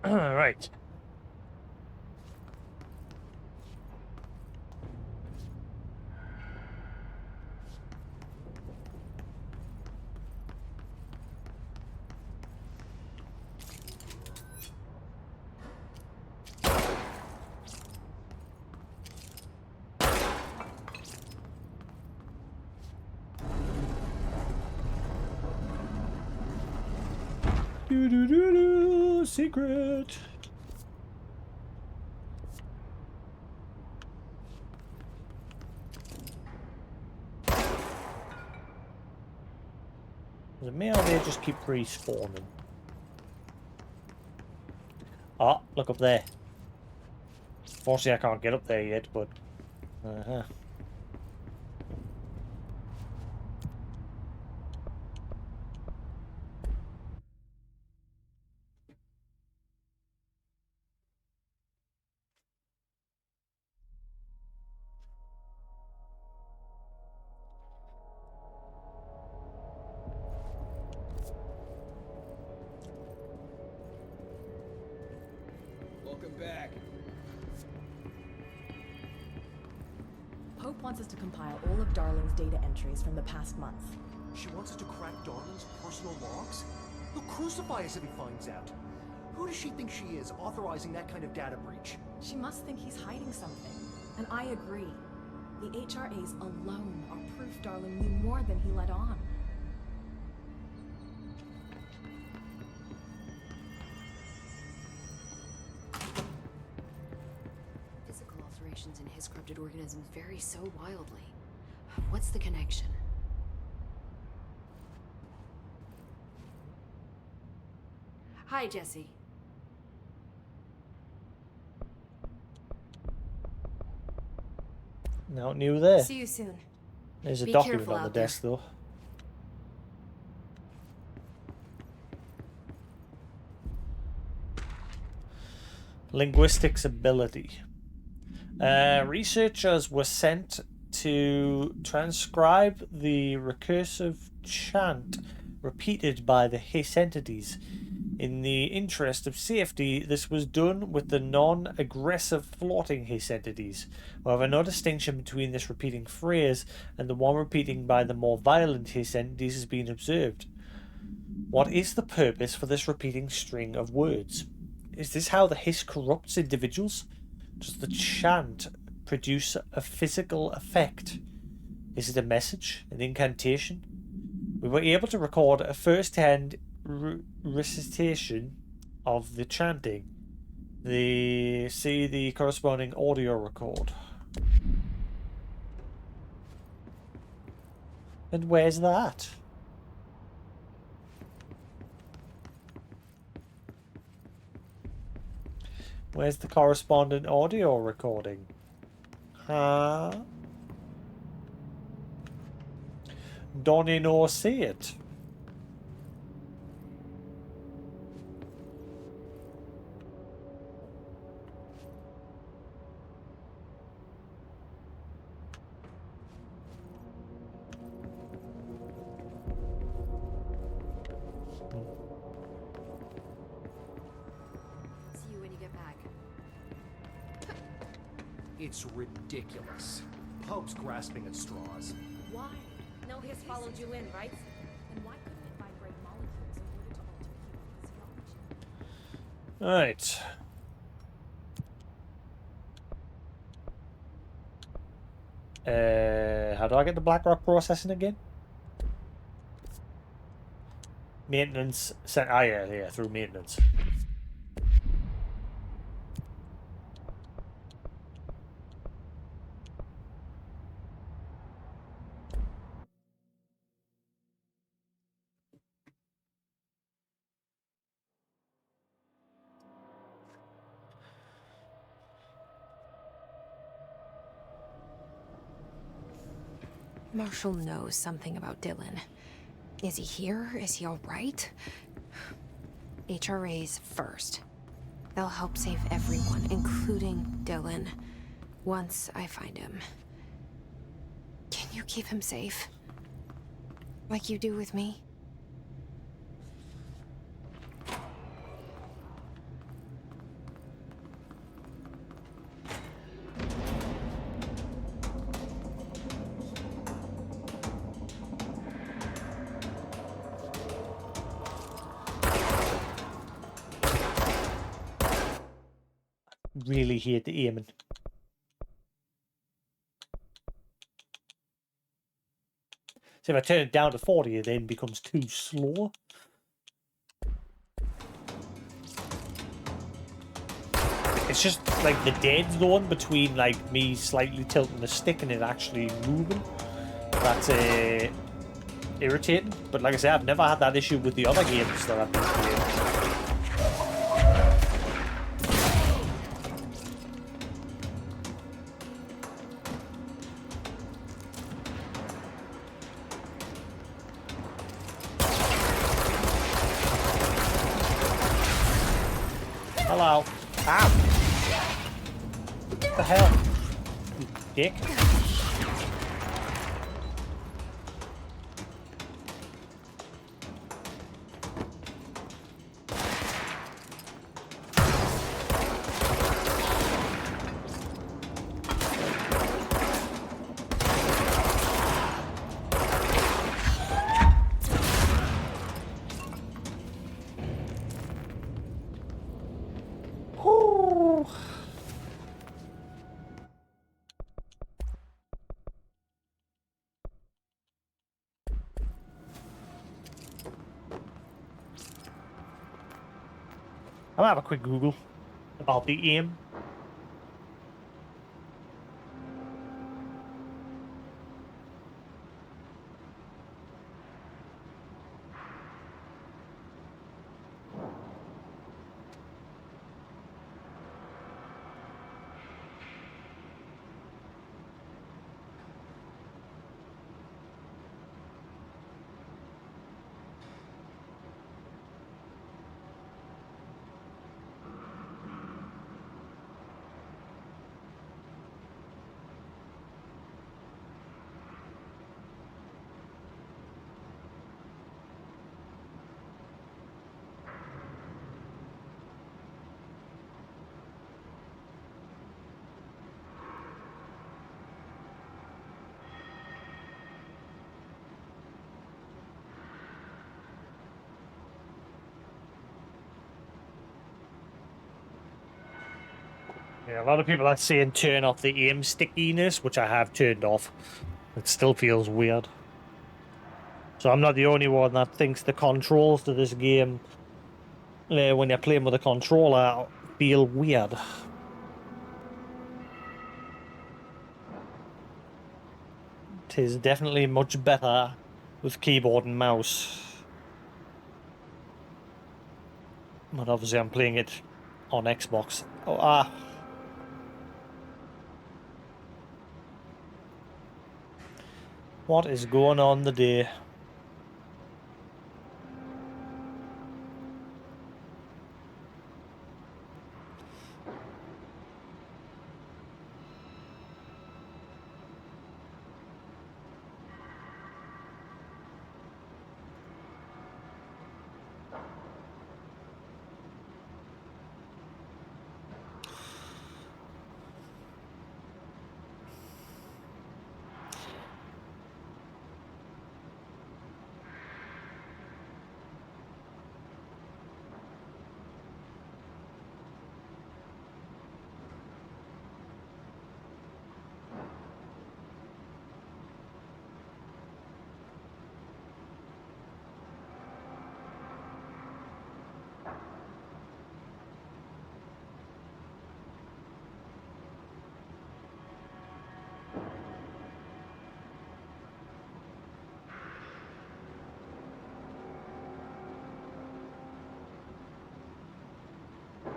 Right. Do do do do. Secret. The male they just keep respawning. Ah, look up there. Fortunately, I can't get up there yet, but Welcome back. Hope wants us to compile all of Darling's data entries from the past month. She wants us to crack Darling's personal logs? He'll crucify us if he finds out. Who does she think she is, authorizing that kind of data breach? She must think he's hiding something. And I agree. The HRAs alone are proof Darling knew more than he let on. Physical alterations in his corrupted organisms vary so wildly. What's the connection? Hi, Jesse. now new there. See you soon. There's a Be document careful on the out there. desk though. Linguistics ability. Researchers were sent to transcribe the recursive chant repeated by the hiss entities. In the interest of safety, this was done with the non-aggressive floating hiss entities. However, no distinction between this repeating phrase and the one repeating by the more violent hiss entities has been observed. What is the purpose for this repeating string of words? Is this how the hiss corrupts individuals? Does the chant produce a physical effect? Is it a message? An incantation? We were able to record a first-hand recitation of the chanting. See the corresponding audio record. And where's that? Where's the corresponding audio recording? Huh? Don't you know see it? See you when you get back. It's ridiculous. Pope's grasping at straws. Why? No hiss followed you in, right? And why couldn't it vibrate molecules in order to alter human physiology? Right. How do I get the Blackrock processing again? Maintenance set. Ah, yeah, through maintenance. Marshall knows something about Dylan. Is he here? Is he all right? HRAs first. They'll help save everyone, including Dylan, once I find him. Can you keep him safe? Like you do with me? really hate the aiming. So if I turn it down to 40, it then becomes too slow. It's just like the dead zone between like me slightly tilting the stick and it actually moving. That's irritating. But like I said, I've never had that issue with the other games that I've been playing. Hello. Ow. What the hell? You dick. Ooh. I'll have a quick Google about the aim. Yeah, a lot of people are saying turn off the aim stickiness, which I have turned off. It still feels weird. So I'm not the only one that thinks the controls to this game, when you're playing with a controller, feel weird. It is definitely much better with keyboard and mouse. But obviously I'm playing it on Xbox. Oh, what is going on today?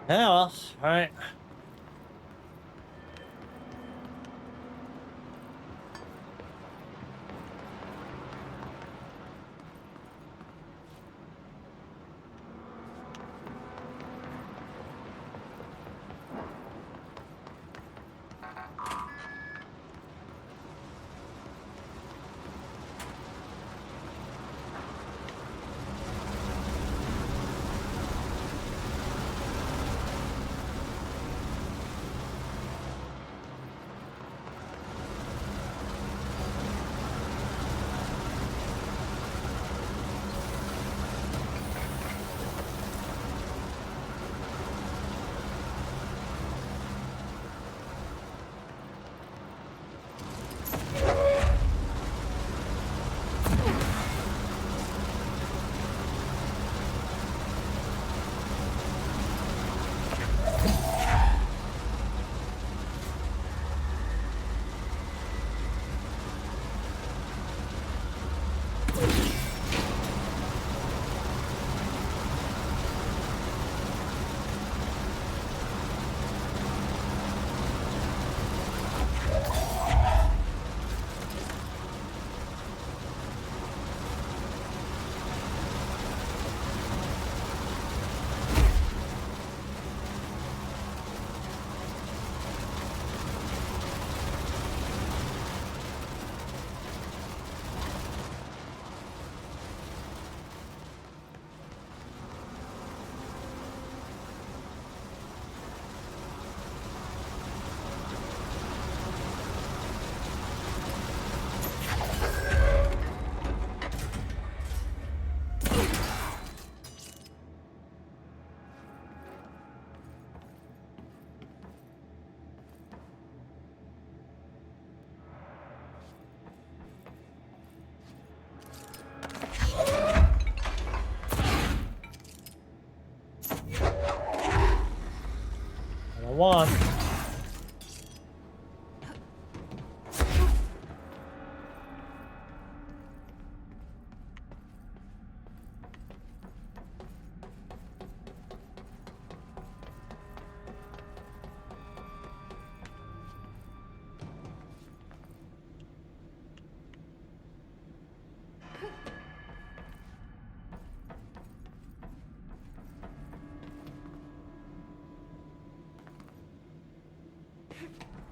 Yeah, well, alright. one.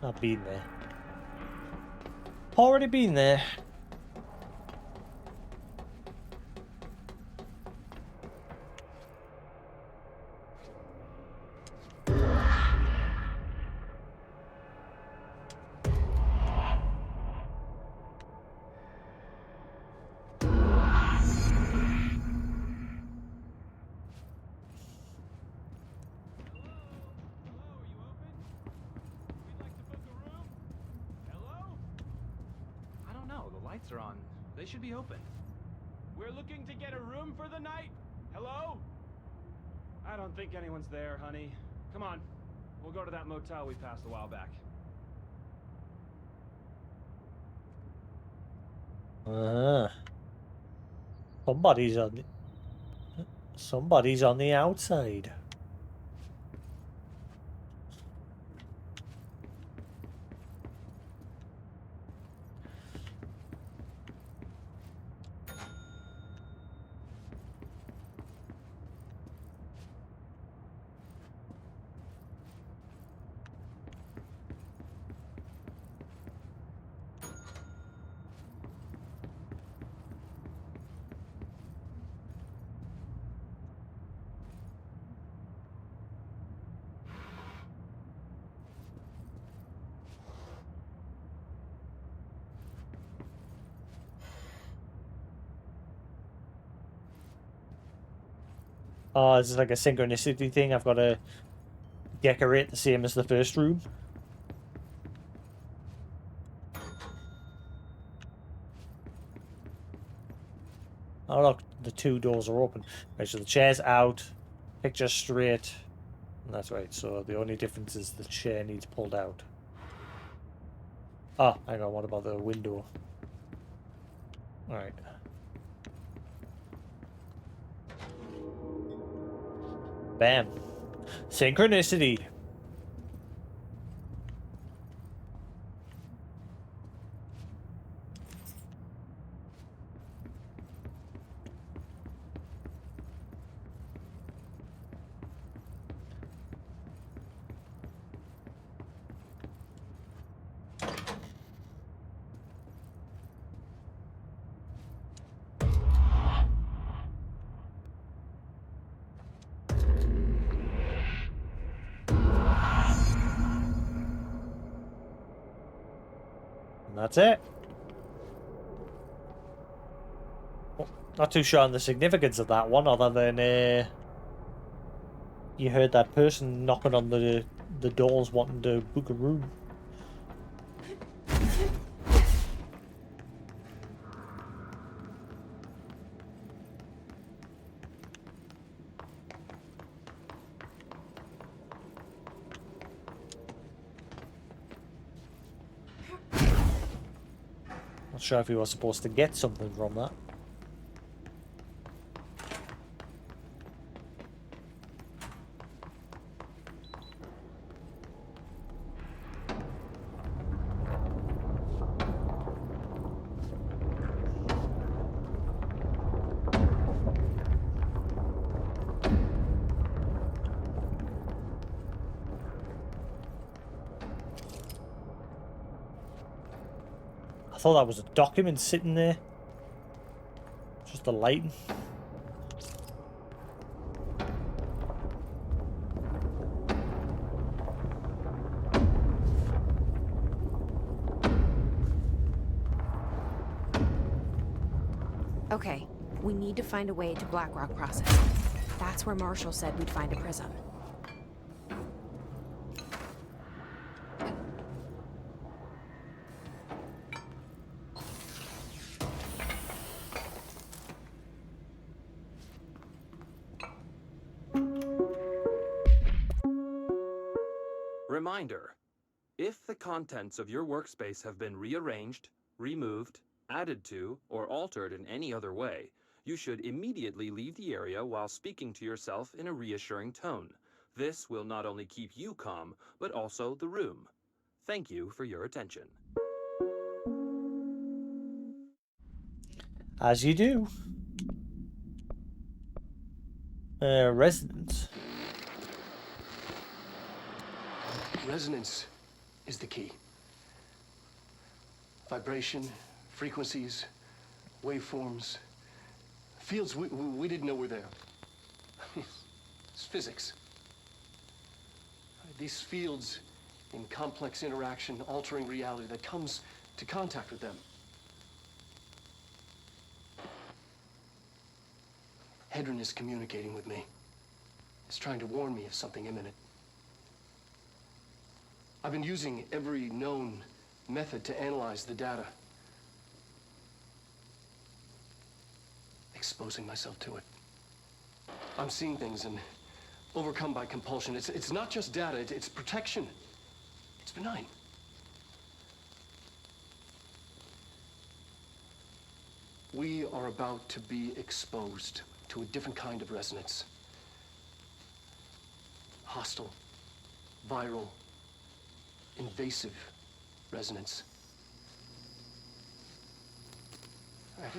I've been there. Already been there. Lights are on. They should be open. We're looking to get a room for the night. Hello? I don't think anyone's there, honey. Come on. We'll go to that motel we passed a while back. Somebody's on the outside. Oh, this is like a synchronicity thing. I've got to decorate the same as the first room. Oh look, the two doors are open. Right, so the chair's out, picture straight. And that's right, so the only difference is the chair needs pulled out. Oh, hang on, what about the window? Alright. Bam. Synchronicity. And that's it. Well, not too sure on the significance of that one, other than you heard that person knocking on the doors wanting to book a room. Not sure if he was supposed to get something from that. I thought that was a document sitting there. Just the lighting. Okay, we need to find a way to Blackrock process. That's where Marshall said we'd find a prism. Reminder: if the contents of your workspace have been rearranged, removed, added to, or altered in any other way, you should immediately leave the area while speaking to yourself in a reassuring tone. This will not only keep you calm, but also the room. Thank you for your attention. As you do. Resonance. Resonance is the key. Vibration, frequencies, waveforms, fields we didn't know were there. It's physics. These fields in complex interaction, altering reality that comes to contact with them. Hedron is communicating with me. He's trying to warn me of something imminent. I've been using every known method to analyze the data. Exposing myself to it. I'm seeing things and overcome by compulsion. It's not just data, it's protection. It's benign. We are about to be exposed to a different kind of resonance. Hostile, viral, invasive resonance.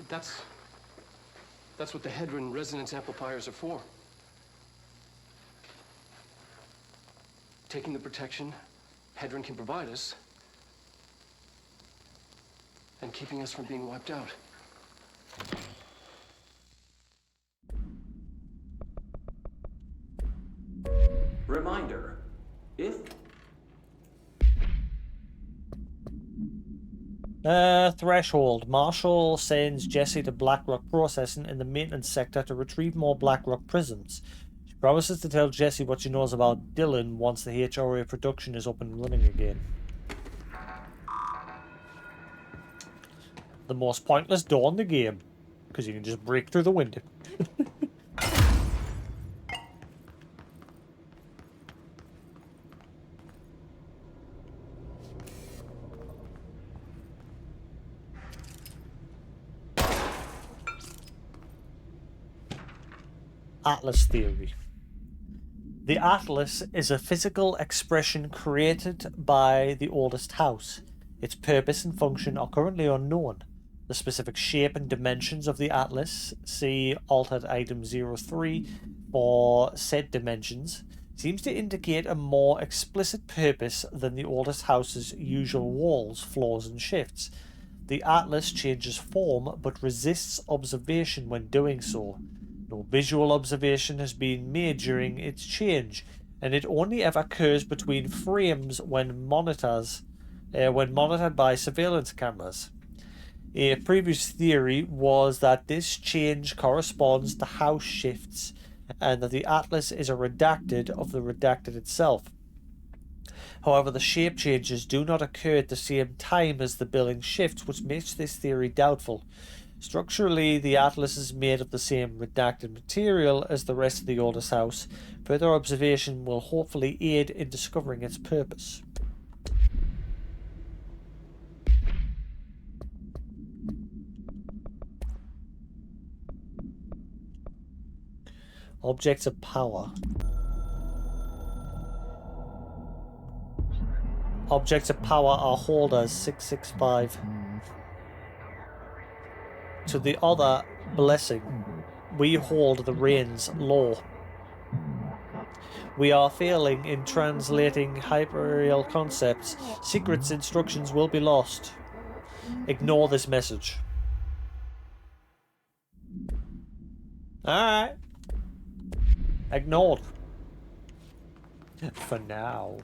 That's what the Hedron resonance amplifiers are for. Taking the protection Hedron can provide us and keeping us from being wiped out. Reminder: if Threshold. Marshall sends Jesse to Blackrock Processing in the maintenance sector to retrieve more Blackrock prisms. She promises to tell Jesse what she knows about Dylan once the HRA production is up and running again. The most pointless door in the game, because you can just break through the window. Atlas theory. The Atlas is a physical expression created by the oldest house. Its purpose and function are currently unknown. The specific shape and dimensions of the Atlas, see altered item 03 for said dimensions, seems to indicate a more explicit purpose than the oldest house's usual walls, floors and shifts. The Atlas changes form but resists observation when doing so. No visual observation has been made during its change, and it only ever occurs between frames when monitored by surveillance cameras. A previous theory was that this change corresponds to house shifts, and that the Atlas is a redacted of the redacted itself. However, the shape changes do not occur at the same time as the building shifts, which makes this theory doubtful. Structurally, the Atlas is made of the same redacted material as the rest of the oldest house. Further observation will hopefully aid in discovering its purpose. Objects of power. Objects of power are holders 665. To the other blessing, we hold the reins low. We are failing in translating hyperreal concepts. Secrets instructions will be lost. Ignore this message. Alright. Ignored. For now.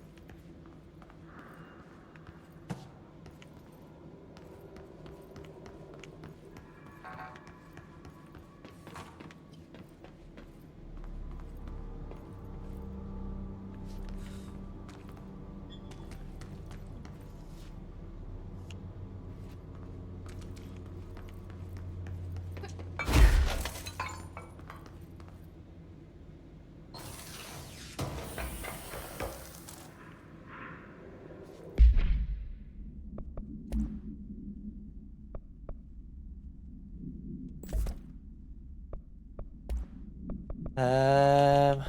Um.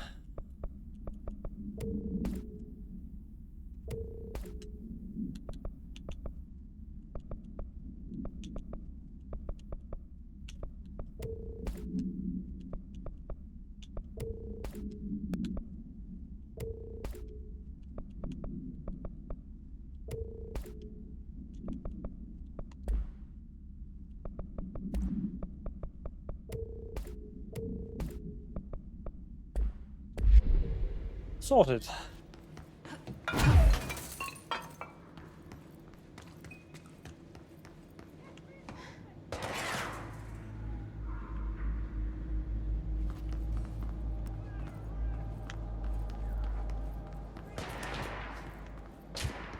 Sorted.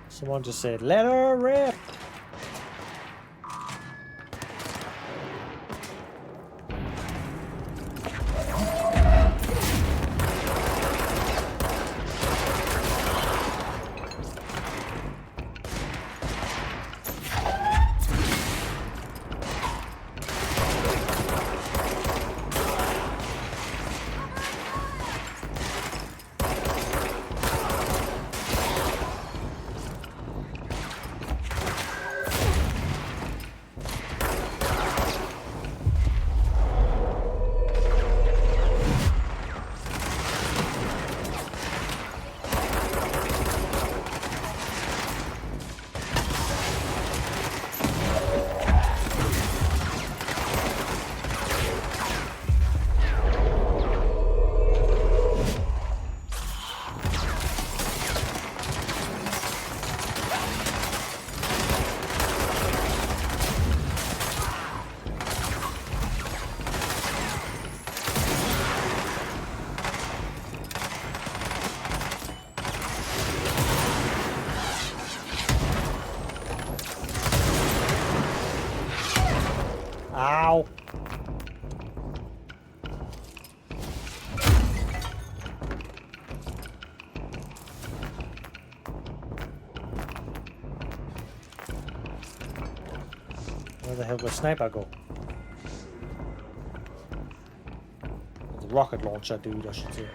Someone just said, "Let her rip." Ow. Where the hell did the sniper go? The rocket launcher dude, I should say.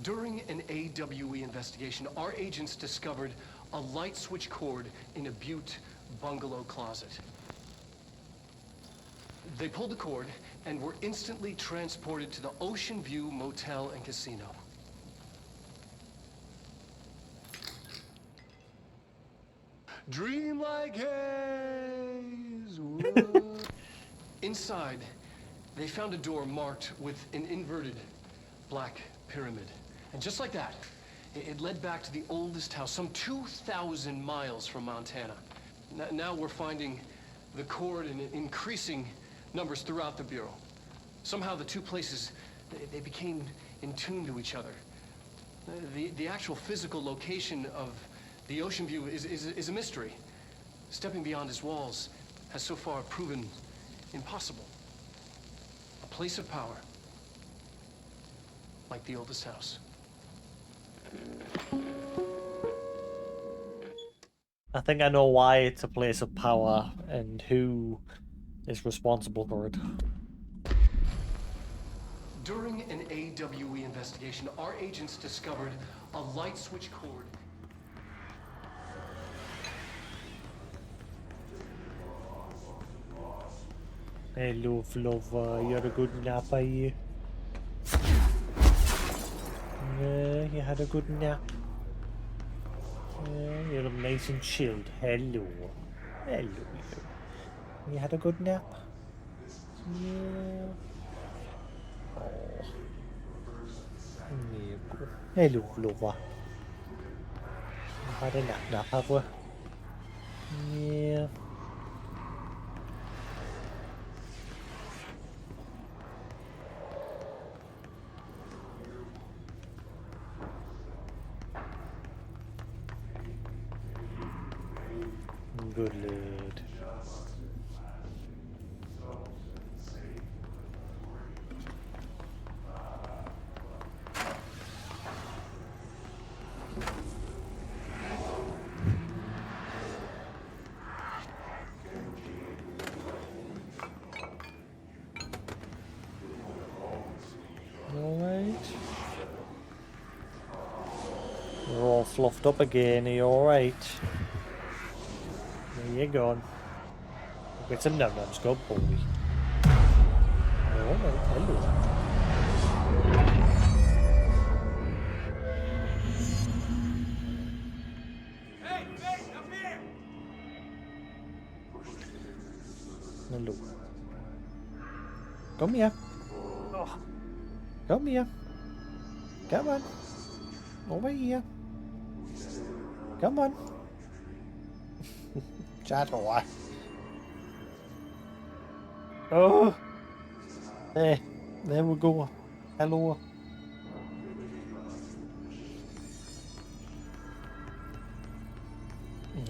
During an AWE investigation, our agents discovered a light switch cord in a Butte bungalow closet. They pulled the cord and were instantly transported to the Ocean View Motel and Casino. Dream like haze. Inside, they found a door marked with an inverted black pyramid. And just like that, it led back to the oldest house, some 2,000 miles from Montana. Now we're finding the cord in increasing numbers throughout the Bureau. Somehow the two places, they became in tune to each other. The actual physical location of the Ocean View is a mystery. Stepping beyond its walls has so far proven impossible. A place of power, like the oldest house. I think I know why it's a place of power and who is responsible for it. During an AWE investigation, our agents discovered a light switch cord. Hey, love, you had a good nap, are you? You had a good nap. You look nice and chilled. Hello. Hello. You had a good nap? Yeah. Oh. Hello, lover. You had a nap, have we? good lad. Alright. You're all fluffed up again, are you alright? Where you going? Get some num-nums, go boy. Alright, hello. Hey, hey, up here! Hello. Come here. Oh. Come here. Come on. Over here. Come on. Chat away. Oh. There we go. Hello.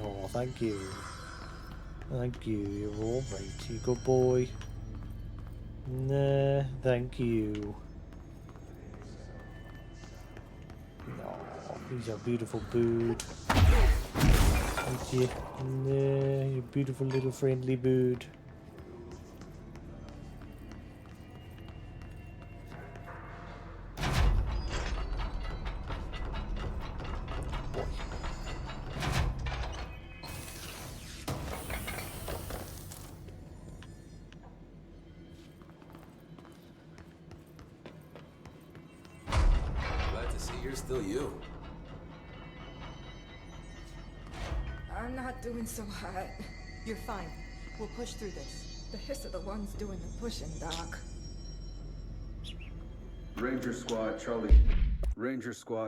Oh, thank you. Thank you. You're all right. You good boy. Nah, thank you. Oh, he's a beautiful bird. Thank you. Nah, you beautiful little friendly bird. Glad to see you're still you. I'm not doing so hot. You're fine. We'll push through this. The Hiss are the ones doing the pushing, Doc. Ranger Squad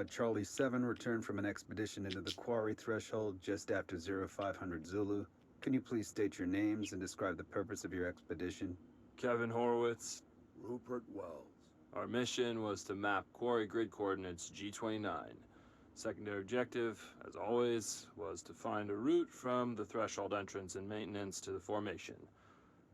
Charlie 7 returned from an expedition into the quarry threshold just after 0500 Zulu. Can you please state your names and describe the purpose of your expedition? Kevin Horowitz. Rupert Wells. Our mission was to map quarry grid coordinates G29. Secondary objective, as always, was to find a route from the threshold entrance and maintenance to the formation.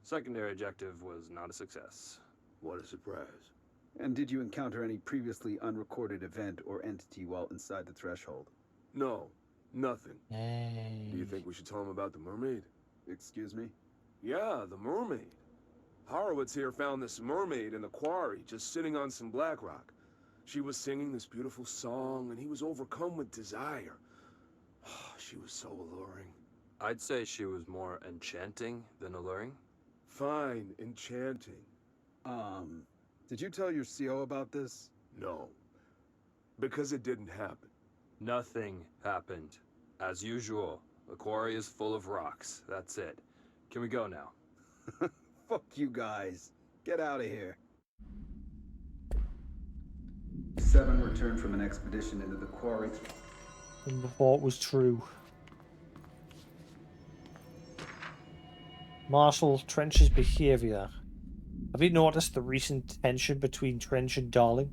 Secondary objective was not a success. What a surprise. And did you encounter any previously unrecorded event or entity while inside the threshold? No, nothing. Hey. Do you think we should tell him about the mermaid? Excuse me? Yeah, the mermaid. Horowitz here found this mermaid in the quarry, just sitting on some black rock. She was singing this beautiful song, and he was overcome with desire. She was so alluring. I'd say she was more enchanting than alluring. Fine, enchanting. Did you tell your CO about this? No. Because it didn't happen. Nothing happened. As usual, the quarry is full of rocks. That's it. Can we go now? Fuck you guys. Get out of here. 7 returned from an expedition into the quarry. And before it was true. Marshal Trench's behaviour. Have you noticed the recent tension between Trench and Darling?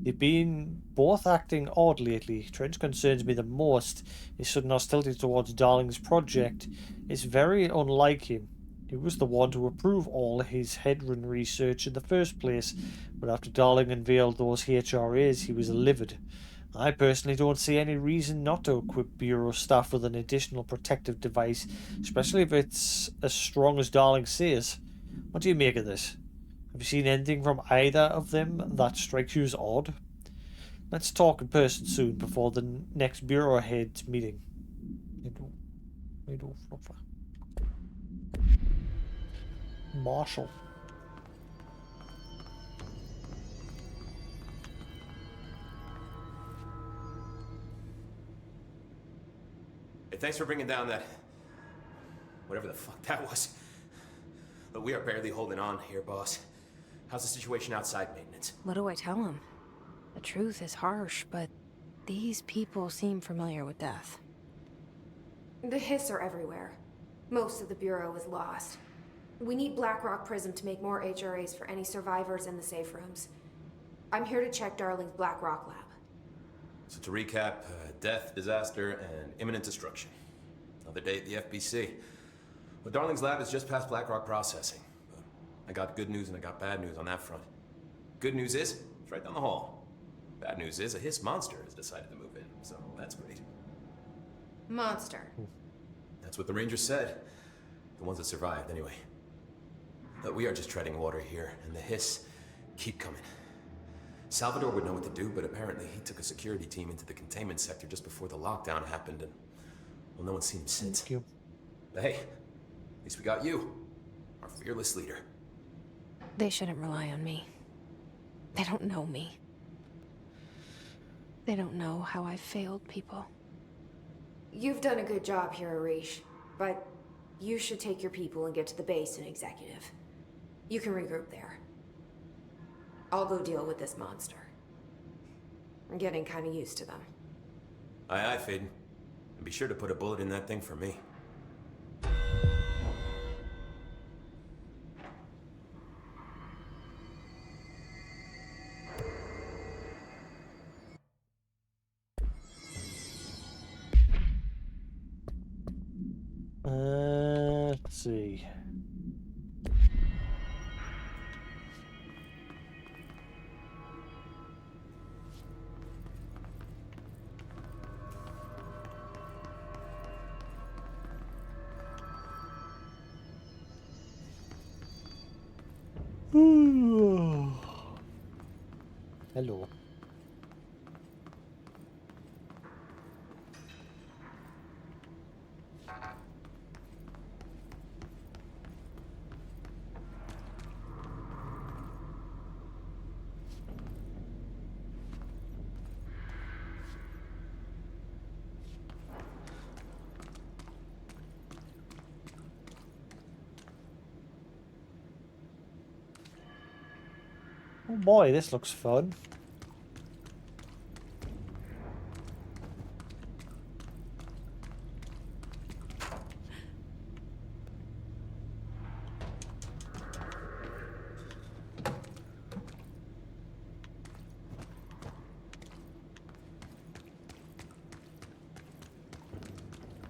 They've been both acting odd lately. Trench concerns me the most. His sudden hostility towards Darling's project is very unlike him. He was the one to approve all his Hedron research in the first place, but after Darling unveiled those HRAs, he was livid. I personally don't see any reason not to equip Bureau staff with an additional protective device, especially if it's as strong as Darling says. What do you make of this? Have you seen anything from either of them that strikes you as odd? Let's talk in person soon before the next Bureau heads meeting. Marshall. Hey, thanks for bringing down that... whatever the fuck that was. But we are barely holding on here, boss. How's the situation outside maintenance? What do I tell him? The truth is harsh, but these people seem familiar with death. The Hiss are everywhere. Most of the Bureau is lost. We need Blackrock Prism to make more HRAs for any survivors in the safe rooms. I'm here to check Darling's Blackrock lab. So to recap, death, disaster, and imminent destruction. Another day at the FBC. Well, Darling's lab is just past Blackrock Processing. But I got good news and I got bad news on that front. Good news is, it's right down the hall. Bad news is, a Hiss monster has decided to move in, so that's great. Monster. That's what the Rangers said. The ones that survived, anyway. But we are just treading water here, and the Hiss keep coming. Salvador would know what to do, but apparently he took a security team into the containment sector just before the lockdown happened, and, well, no one's seen him since. Thank you. But hey, at least we got you, our fearless leader. They shouldn't rely on me. They don't know me. They don't know how I've failed people. You've done a good job here, Arish, but you should take your people and get to the base and executive. You can regroup there. I'll go deal with this monster. I'm getting kind of used to them. Aye, aye, Faden. And be sure to put a bullet in that thing for me. Let's see. Hello. Oh boy, this looks fun.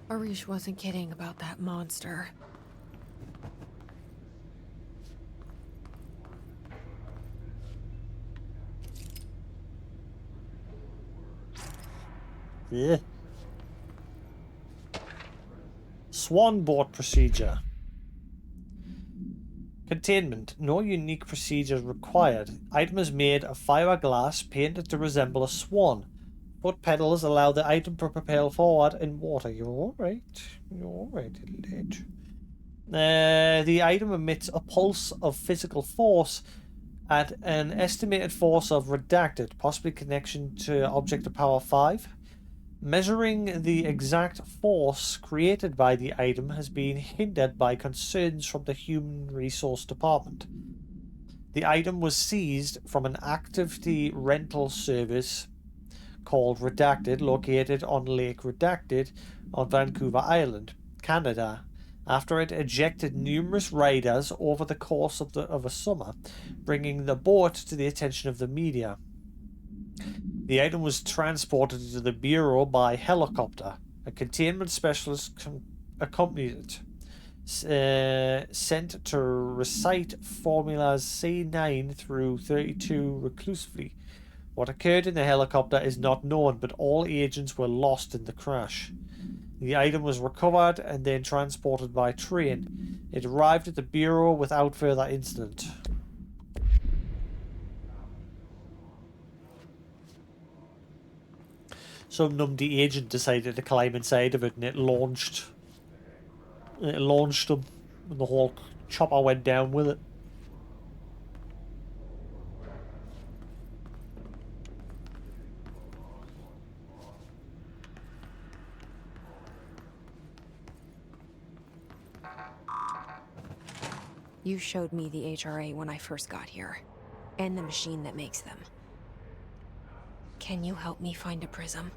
Arish wasn't kidding about that monster. Yeah. Swan board procedure. Containment. No unique procedure required. Item is made of fiberglass painted to resemble a swan. Foot pedals allow the item to propel forward in water. You're alright. You're alright, little lad. The item emits a pulse of physical force at an estimated force of redacted, possibly connection to object of power 5. Measuring the exact force created by the item has been hindered by concerns from the Human Resource Department. The item was seized from an activity rental service called Redacted, located on Lake Redacted on Vancouver Island, Canada, after it ejected numerous riders over the course of a summer, bringing the boat to the attention of the media. The item was transported to the Bureau by helicopter. A containment specialist accompanied it, sent to recite formulas C9 through 32 reclusively. What occurred in the helicopter is not known, but all agents were lost in the crash. The item was recovered and then transported by train. It arrived at the Bureau without further incident. Some numpty agent decided to climb inside of it, and it launched. It launched them, and the whole chopper went down with it. You showed me the HRA when I first got here, and the machine that makes them. Can you help me find a prism?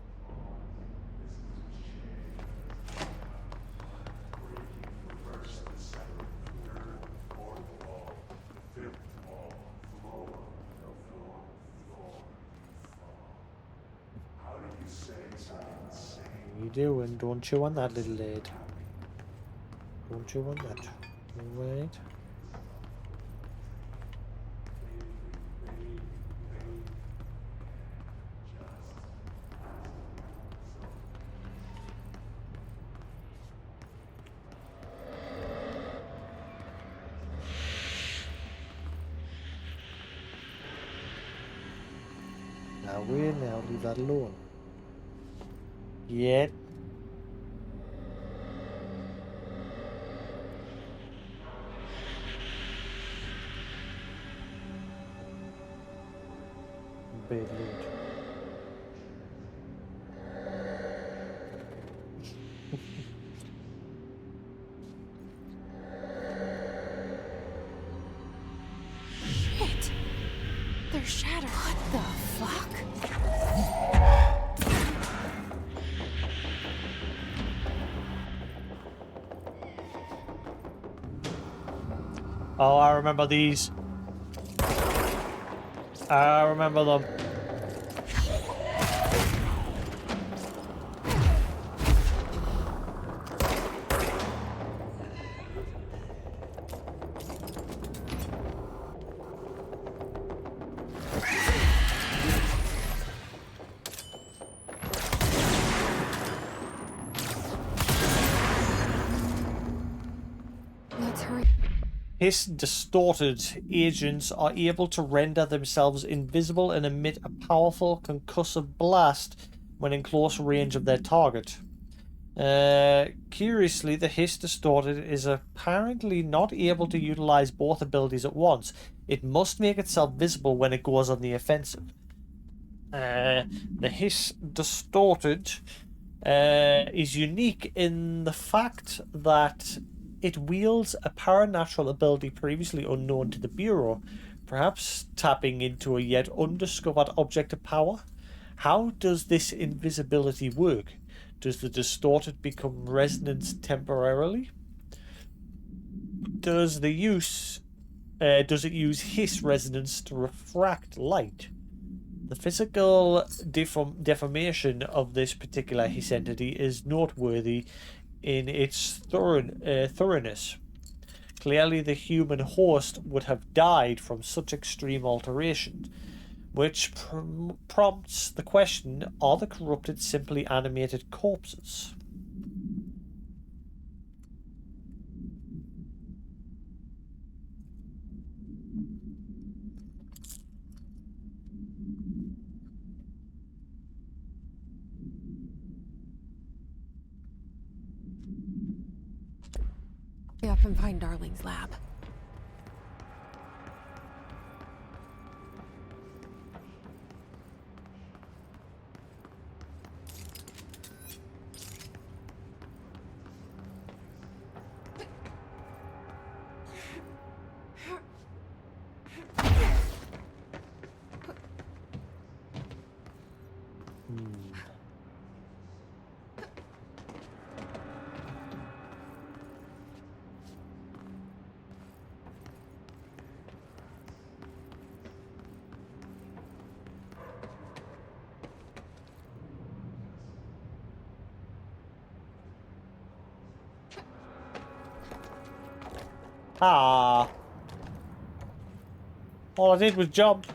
What are you doing? Don't chew on that, little lad. Don't you want that? Right. Now we're now leave that alone. Yet. Bad loot. Shit! They're shattered. What the fuck? Oh, I remember these. I remember them. Let's hurry. His distorted agents are able to render themselves invisible and emit a powerful concussive blast when in close range of their target. Curiously, the Hiss Distorted is apparently not able to utilize both abilities at once. It must make itself visible when it goes on the offensive. The Hiss Distorted is unique in the fact that it wields a paranatural ability previously unknown to the Bureau, perhaps tapping into a yet undiscovered object of power. How does this invisibility work? Does the Distorted become resonance temporarily? Does it use Hiss resonance to refract light? The physical deformation of this particular Hiss entity is noteworthy in its thoroughness. Clearly, the human host would have died from such extreme alterations, which prompts the question, are the corrupted simply animated corpses? Hurry up and find Darling's lab. Ah. All I did was jump.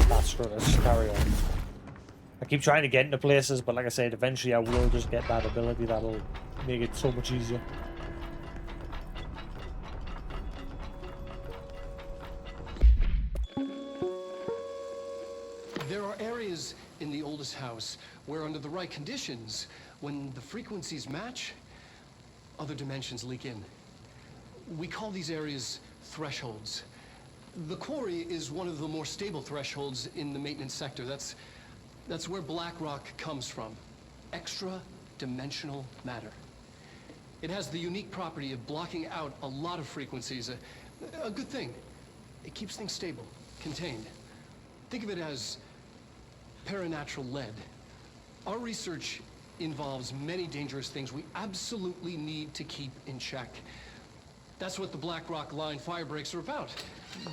That's right, let's carry on. I keep trying to get into places, but like I said, eventually I will just get that ability that'll make it so much easier. There are areas in the oldest house where, under the right conditions, when the frequencies match, other dimensions leak in. We call these areas thresholds. The quarry is one of the more stable thresholds in the maintenance sector. That's where black rock comes from. Extra-dimensional matter. It has the unique property of blocking out a lot of frequencies. A good thing. It keeps things stable, contained. Think of it as paranatural lead. Our research involves many dangerous things we absolutely need to keep in check. That's what the Black Rock Line fire breaks are about.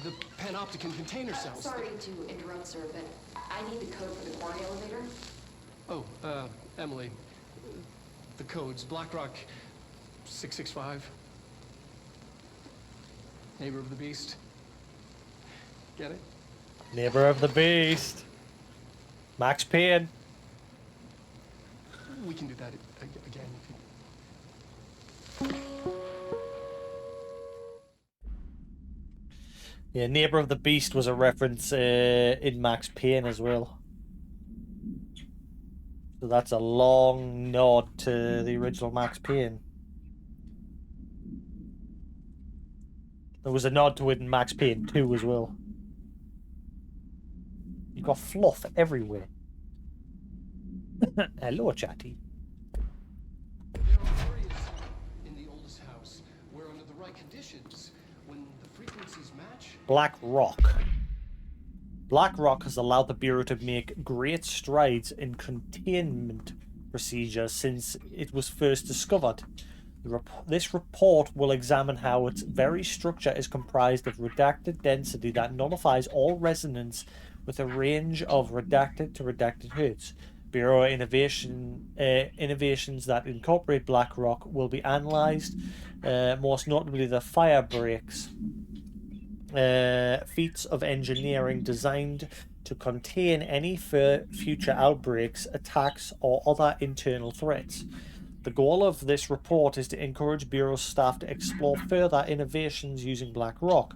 The panopticon container cells. Sorry to interrupt, sir, but I need the code for the quarry elevator. Oh, Emily. The codes. Black Rock 665. Neighbor of the Beast. Get it? Neighbor of the Beast. Max Payne. We can do that again. Yeah, Neighbor of the Beast was a reference in Max Payne as well. So that's a long nod to the original Max Payne. There was a nod to it in Max Payne 2 as well. You've got fluff everywhere. Hello, chatty. There are areas in the oldest house where, under the right conditions, when the frequencies match. Black Rock. Black Rock has allowed the Bureau to make great strides in containment procedures since it was first discovered. This report will examine how its very structure is comprised of redacted density that nullifies all resonance with a range of redacted to redacted hertz. Bureau innovations that incorporate Black Rock will be analysed, most notably the fire breaks. Feats of engineering designed to contain any future outbreaks, attacks, or other internal threats. The goal of this report is to encourage Bureau staff to explore further innovations using Black Rock,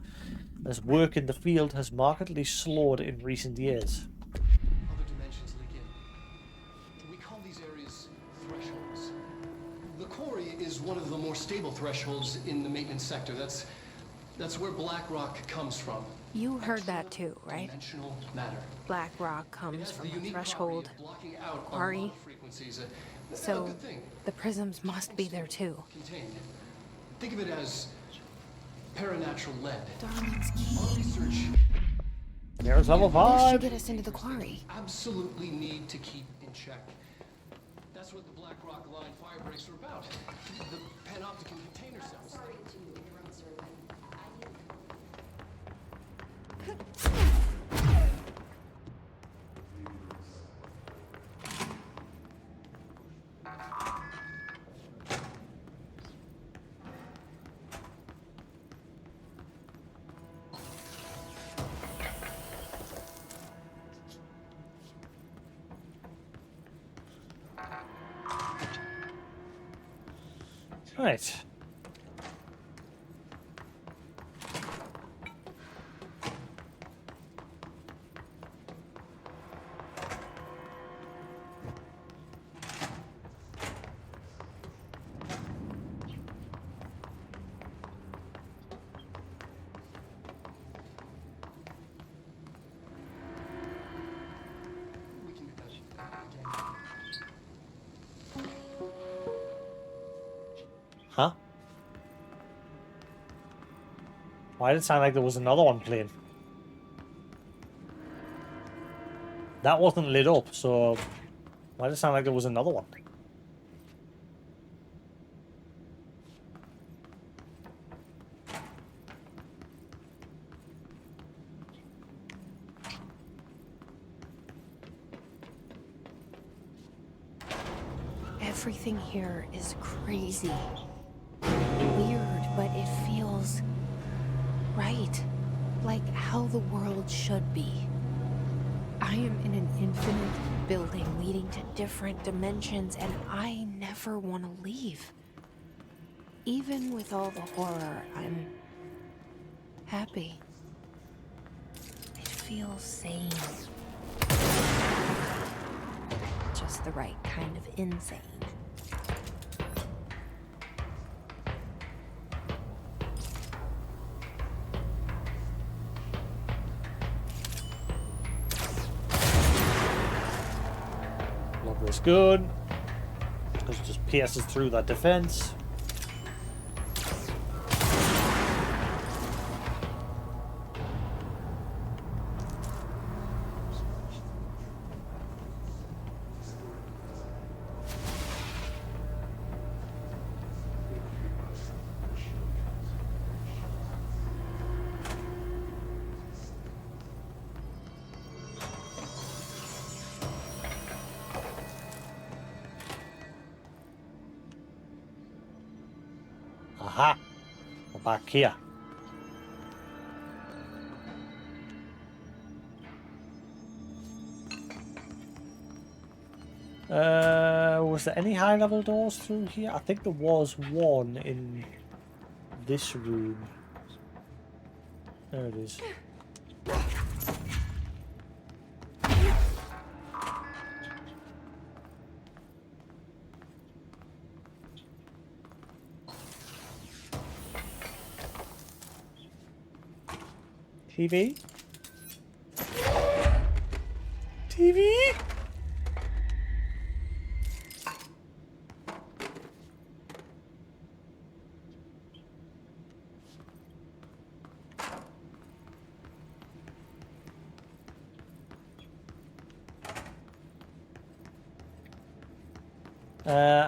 as work in the field has markedly slowed in recent years. Other dimensions leak in. We call these areas thresholds. The quarry is one of the more stable thresholds in the maintenance sector. That's where Black Rock comes from. You heard that too, right? Dimensional matter. Black Rock comes from a threshold quarry. So the prisms must be there too. Contained. Think of it as paranatural lead. Darling's key. Our research. There's level 5. Should get us into the quarry. Absolutely need to keep in check. That's what the Black Rock Line fire breaks are about. The panopticon container cells. Sorry to interrupt, sir, but Right. Huh? Why did it sound like there was another one playing? That wasn't lit up, so why did it sound like there was another one? Everything here is crazy. Weird, but it feels right. Like how the world should be. I am in an infinite building leading to different dimensions, and I never want to leave. Even with all the horror, I'm happy. It feels sane. Just the right kind of insane. Is good. It just pierces through that defense. Aha! We're back here. Was there any high-level doors through here? I think there was one in this room. There it is. TV? TV?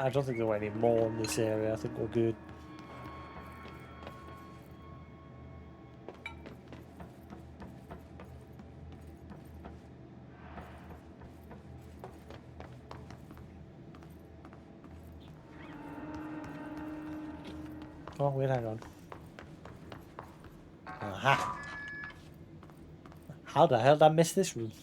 I don't think there were any more in this area. I think we're good. Oh, wait, hang on. Aha! How the hell did I miss this room?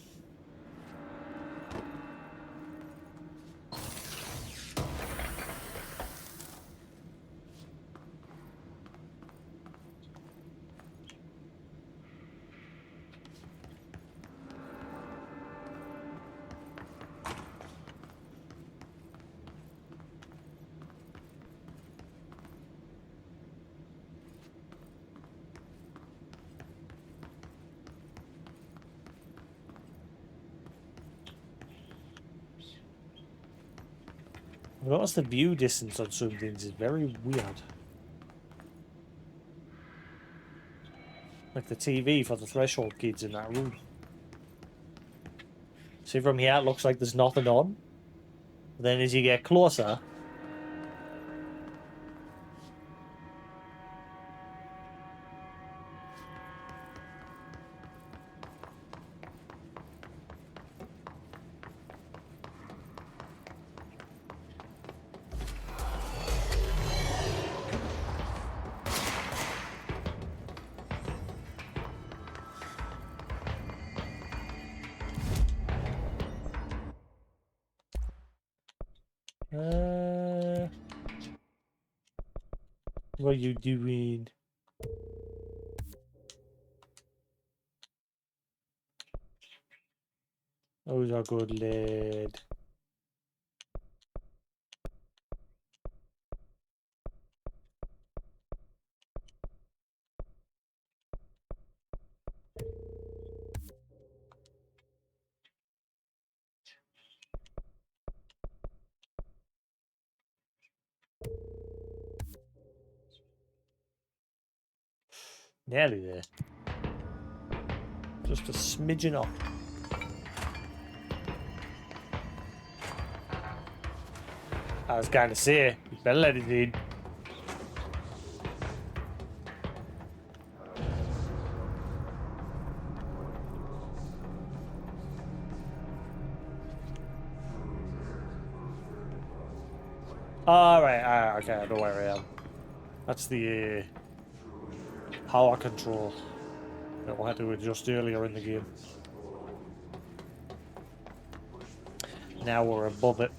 I noticed the view distance on some things is very weird. Like the TV for the threshold kids in that room. See, from here it looks like there's nothing on. But then as you get closer... what are you doing? Oh, a good lad. Nearly there. Just a smidgen off. I was going to say, you better let it in. Alright, okay, I know where I am. That's the power control that we had to adjust earlier in the game. Now we're above it.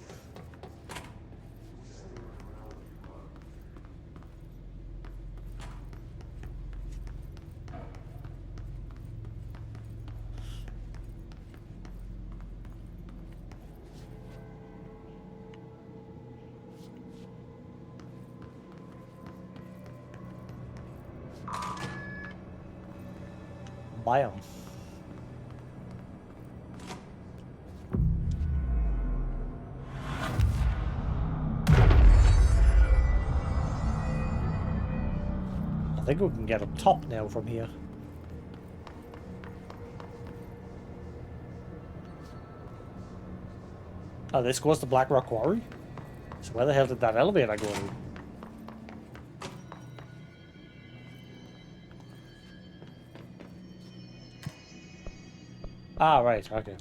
Biome. I think we can get up top now from here. Oh, this goes to Black Rock Quarry? So where the hell did that elevator go to? Ah, right, okay.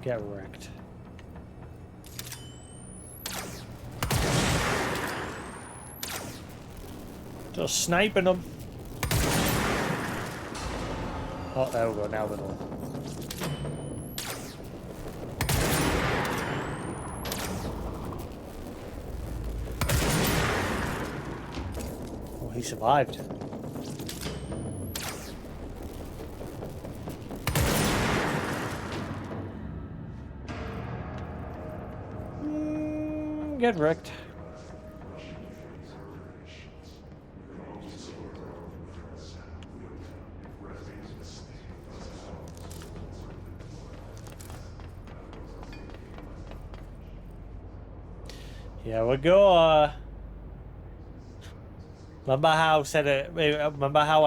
Get wrecked. Just sniping them. Oh, there we go. Now we know. Oh, he survived. Get wrecked. Here we go. Remember how I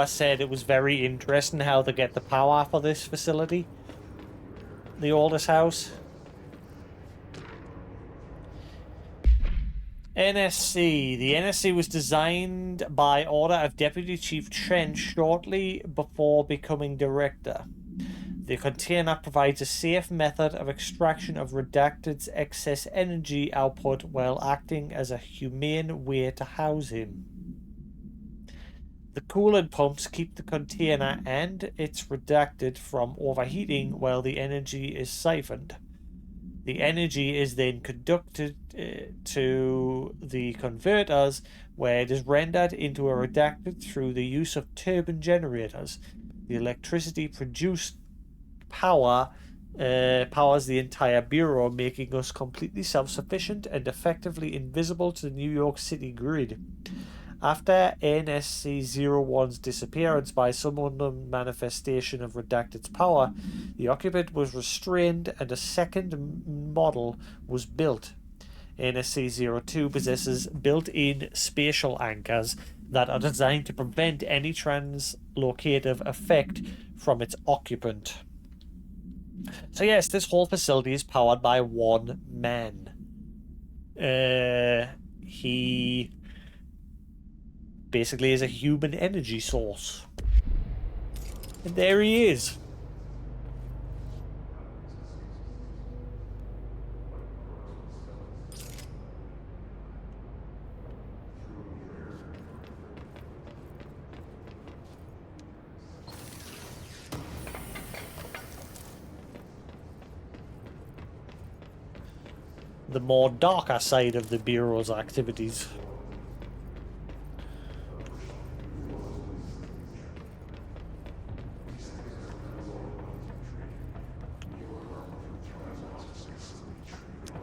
said it was very interesting how they get the power for this facility? The oldest house. NSC. The NSC was designed by order of Deputy Chief Trench shortly before becoming director. The container provides a safe method of extraction of Redacted's excess energy output while acting as a humane way to house him. The coolant pumps keep the container and its Redacted from overheating while the energy is siphoned. The energy is then conducted to the converters, where it is rendered into a Redacted through the use of turbine generators. The electricity produced powers the entire bureau, making us completely self-sufficient and effectively invisible to the New York City grid. After NSC-01's disappearance by some unknown manifestation of Redacted's power, the occupant was restrained and a second model was built. NSC-02 possesses built-in spatial anchors that are designed to prevent any translocative effect from its occupant. So yes, this whole facility is powered by one man. He basically is a human energy source. And there he is. The more darker side of the Bureau's activities.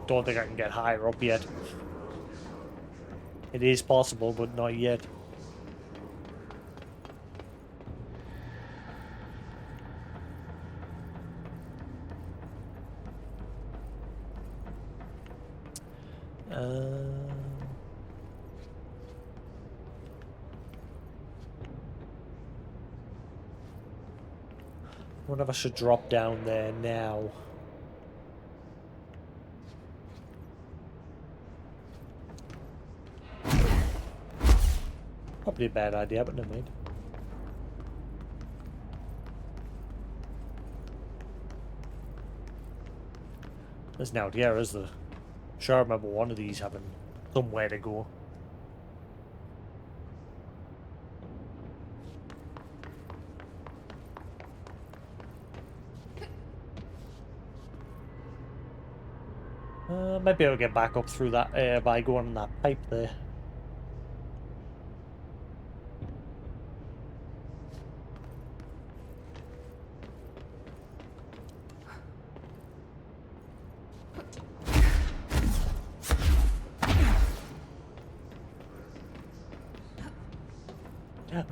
Don't think I can get higher up yet. It is possible, but not yet. I wonder if I should drop down there now. Probably a bad idea, but never mind. There's now here, is there? Sure, I remember one of these having somewhere to go. Might be able to get back up through that by going on that pipe there.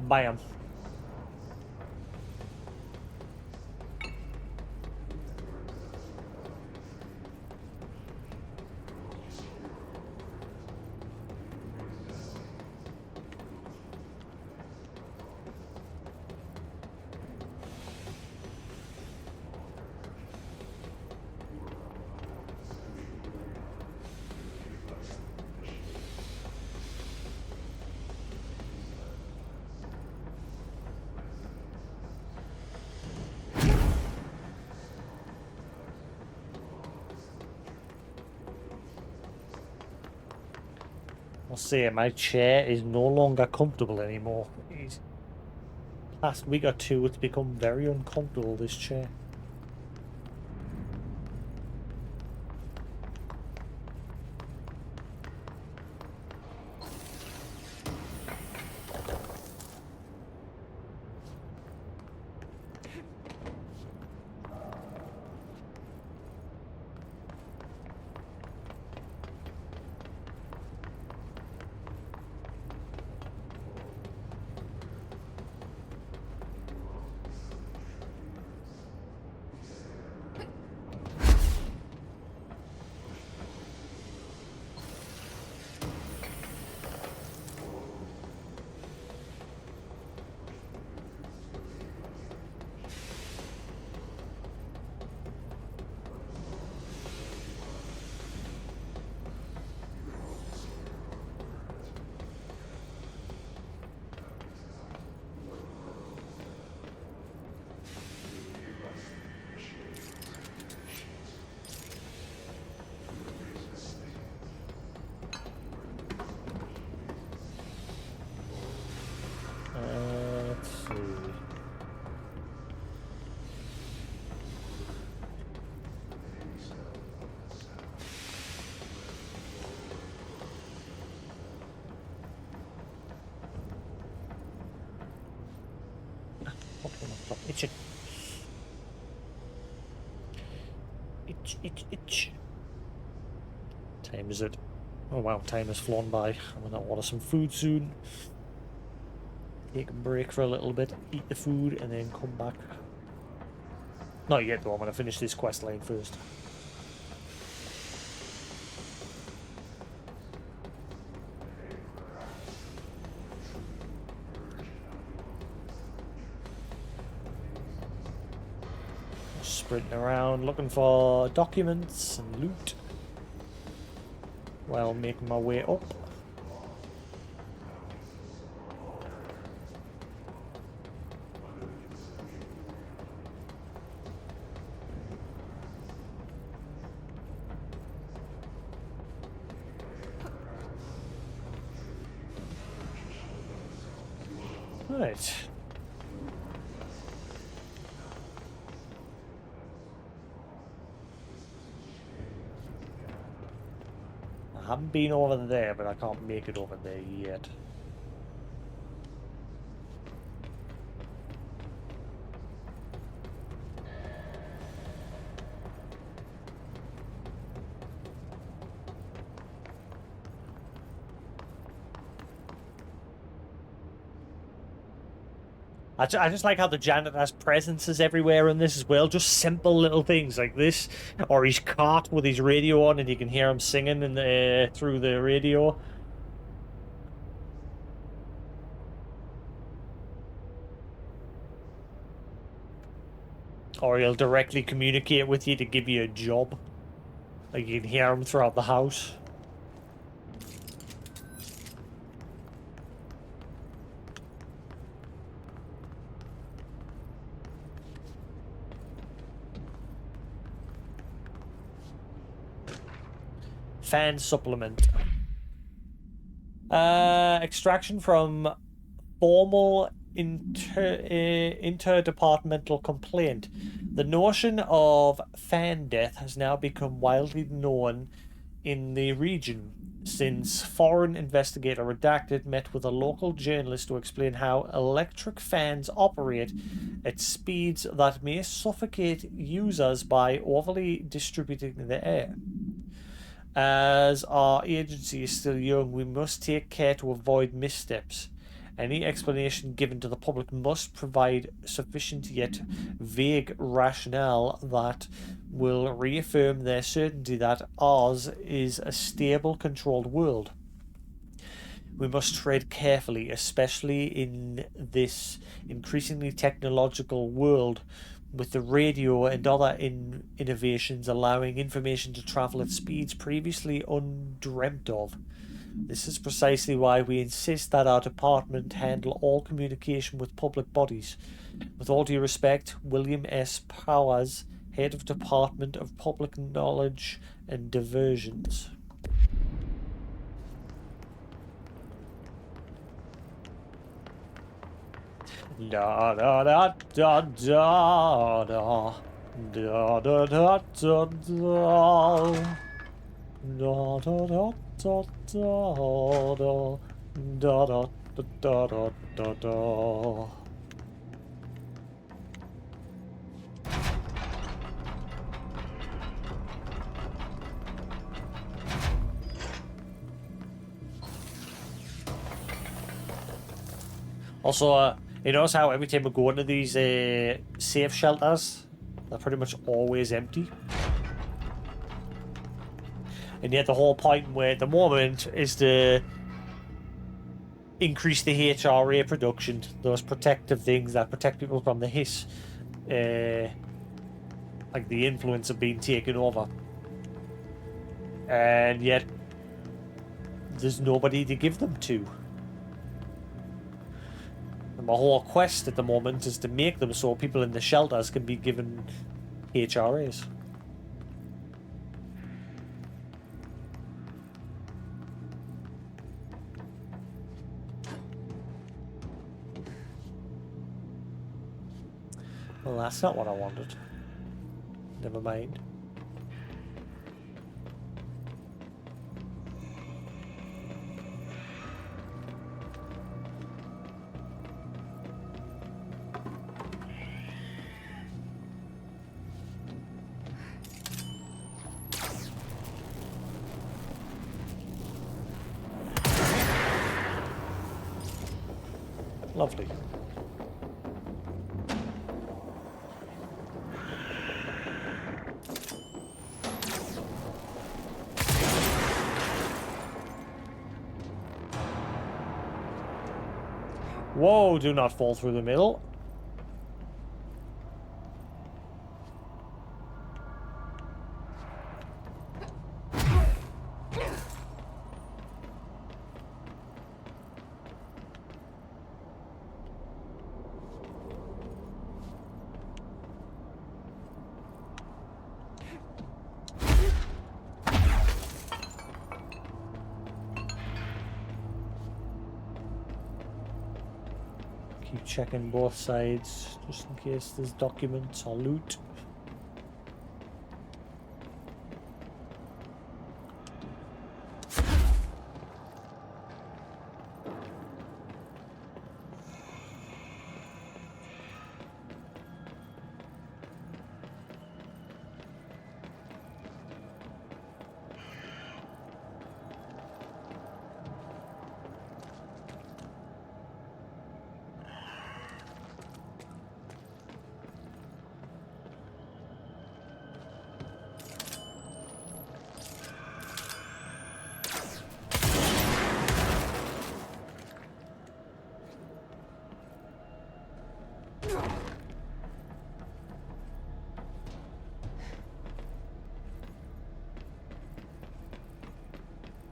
Bam. I'll say my chair is no longer comfortable anymore. Last week or two, it's become very uncomfortable, this chair. Let's see. Okay, stop itching. Itch. Time is it? Oh wow, time has flown by. I'm gonna order some food soon. Take a break for a little bit, eat the food, and then come back. Not yet though, I'm gonna finish this quest line first. Sprinting around looking for documents and loot while making my way up. Right. I haven't been over there, but I can't make it over there yet. I just like how the janitor has presences everywhere in this as well. Just simple little things like this, or his cart with his radio on, and you can hear him singing in the through the radio. Or he'll directly communicate with you to give you a job. Like you can hear him throughout the house. Fan supplement. Extraction from formal interdepartmental complaint. The notion of fan death has now become widely known in the region since foreign investigator Redacted met with a local journalist to explain how electric fans operate at speeds that may suffocate users by overly distributing the air. As our agency is still young, we must take care to avoid missteps. Any explanation given to the public must provide sufficient yet vague rationale that will reaffirm their certainty that ours is a stable, controlled world. We must tread carefully, especially in this increasingly technological world, with the radio and other innovations allowing information to travel at speeds previously undreamt of. This is precisely why we insist that our department handle all communication with public bodies. With all due respect, William S. Powers, Head of Department of Public Knowledge and Diversions. Da da da da da da da da da da da. Da da da da da da da da da da da da. Also, you notice how every time we go into these safe shelters, they're pretty much always empty. And yet the whole point where at the moment is to increase the HRA production, those protective things that protect people from the hiss, like the influence of being taken over. And yet there's nobody to give them to. And my whole quest at the moment is to make them so people in the shelters can be given HRAs. Well, that's not what I wanted. Never mind. Lovely. Whoa, do not fall through the middle. Keep checking both sides, just in case there's documents or loot.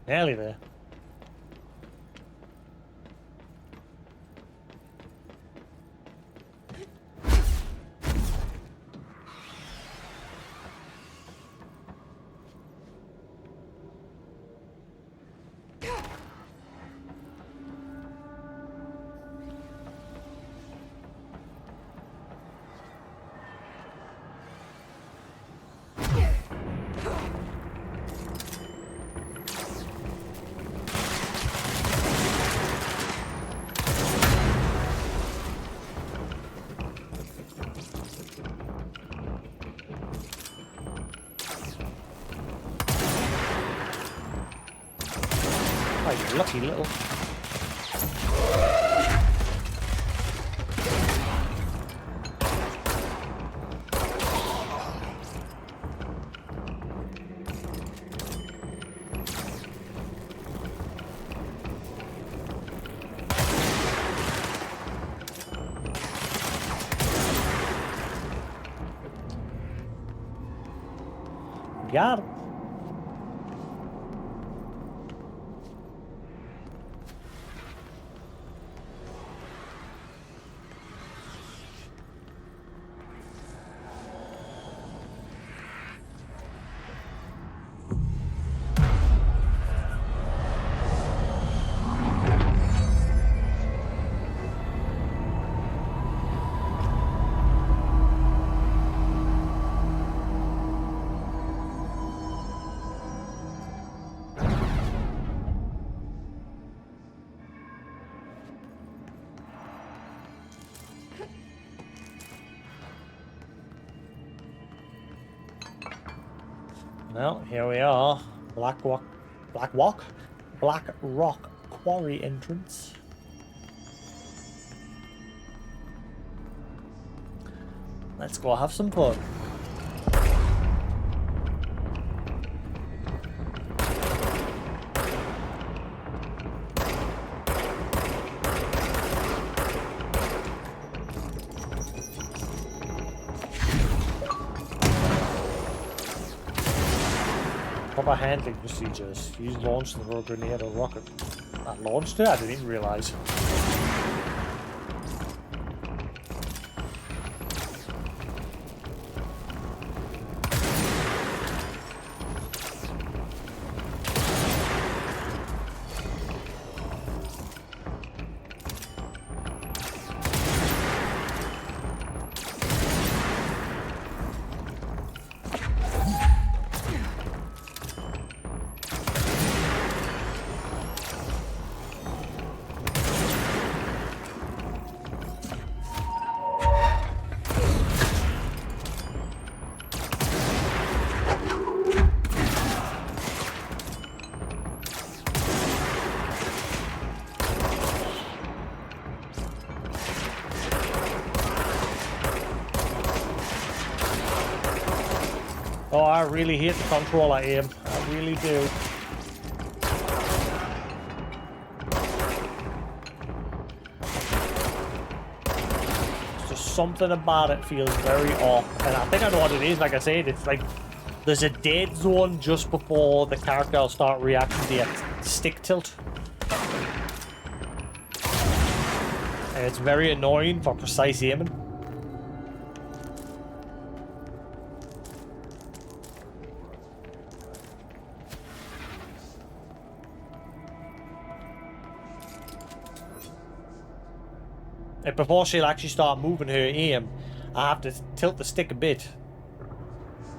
Nearly there. Oh, you lucky little. Got him. Well, here we are. Black Rock Quarry entrance. Let's go have some fun. Proper handling procedures. Use launch the grenade or rocket. I launched it? I didn't even realize. Oh, I really hate the controller aim. I really do. It's just something about it feels very off. And I think I know what it is. Like I said, it's like there's a dead zone just before the character will start reacting to your stick tilt. And it's very annoying for precise aiming. And before she'll actually start moving her aim, I have to tilt the stick a bit.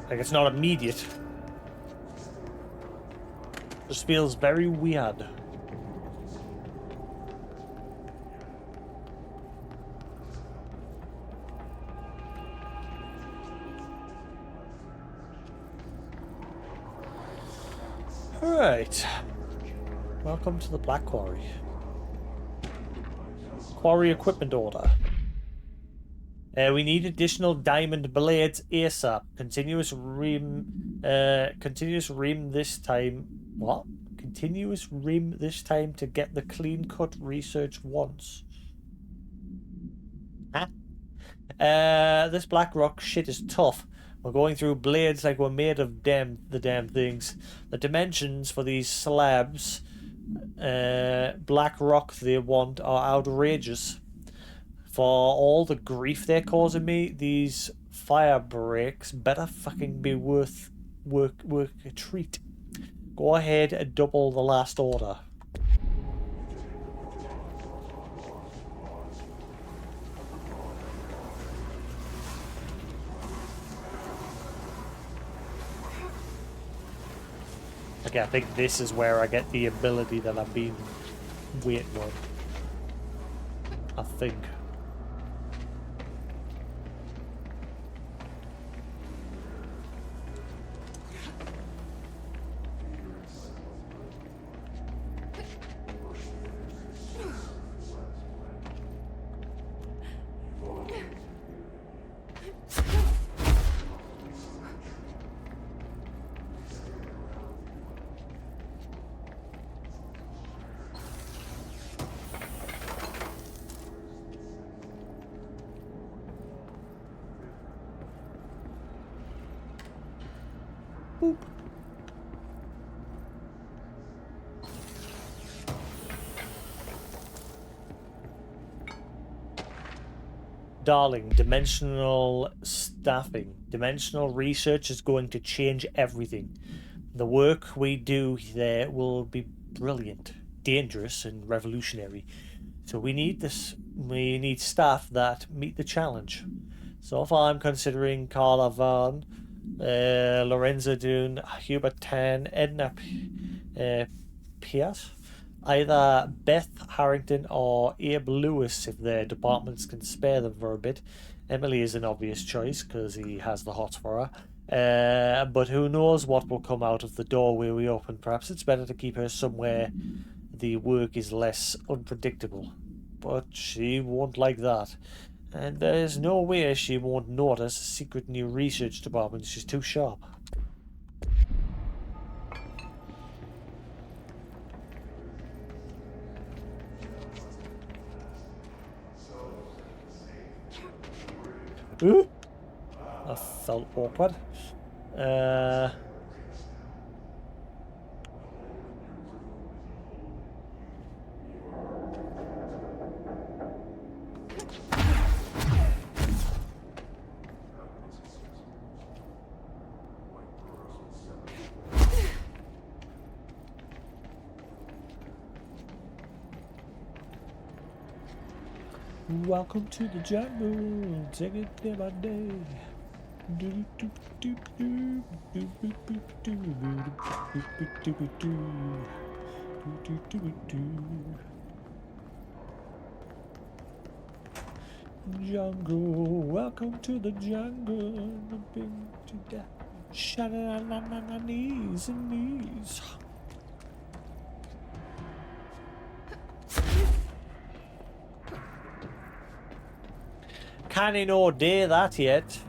Like it's not immediate. Just feels very weird. Alright. Welcome to the Black Quarry. Quarry equipment order. We need additional diamond blades ASAP. Continuous rim this time. What? Continuous rim this time to get the clean cut research once. Huh? This black rock shit is tough. We're going through blades like we're made of the damn things. The dimensions for these slabs, black rock they want, are outrageous. For all the grief they're causing me, these fire breaks better fucking be worth a treat. Go ahead and double the last order. Okay, I think this is where I get the ability that I've been waiting on. I think. Boop. Darling, dimensional staffing. Dimensional research is going to change everything. The work we do there will be brilliant, dangerous, and revolutionary. So we need staff that meet the challenge. So far I'm considering Carla Vaughn, Lorenzo Dune, Hubert Tan, Edna Pierce, either Beth Harrington or Abe Lewis if their departments can spare them for a bit. Emily is an obvious choice because he has the hots for her. But who knows what will come out of the doorway we open. Perhaps it's better to keep her somewhere the work is less unpredictable. But she won't like that. And there's no way she won't notice a secret new research department. She's too sharp. Ooh! That felt awkward. Welcome to the jungle. Take it day by day. Jungle, welcome to the jungle. Knees and knees. Can he no day that yet?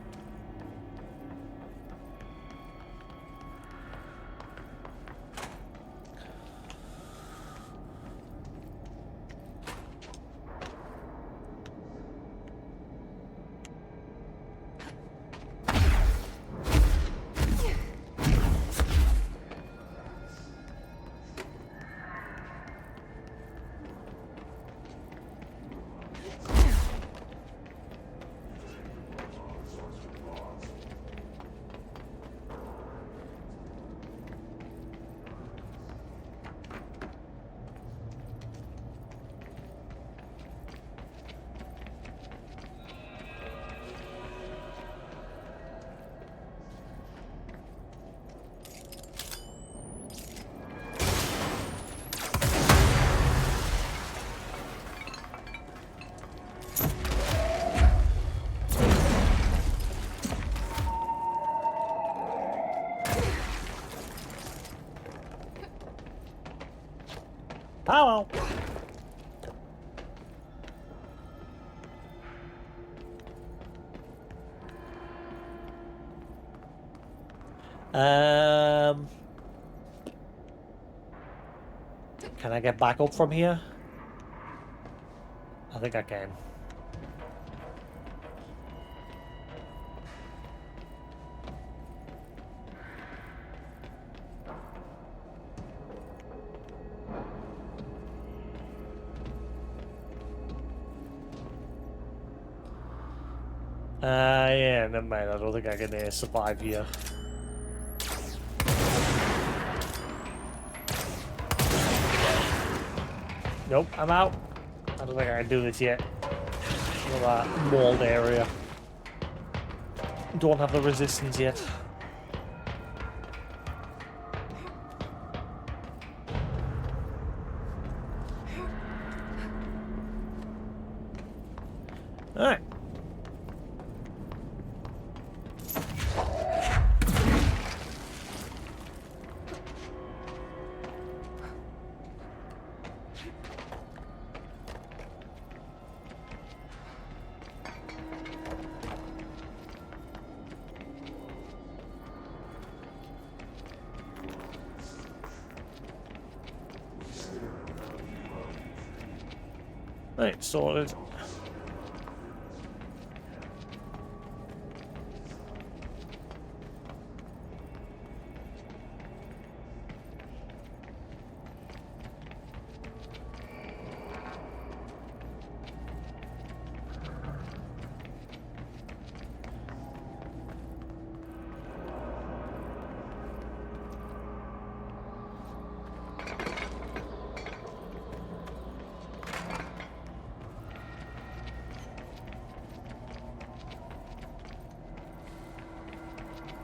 Hello. Can I get back up from here? I think I can. Yeah, never mind. I don't think I can survive here. Nope, I'm out. I don't think I can do this yet. Look at that walled area. Don't have the resistance yet. Alright. Right, sorted.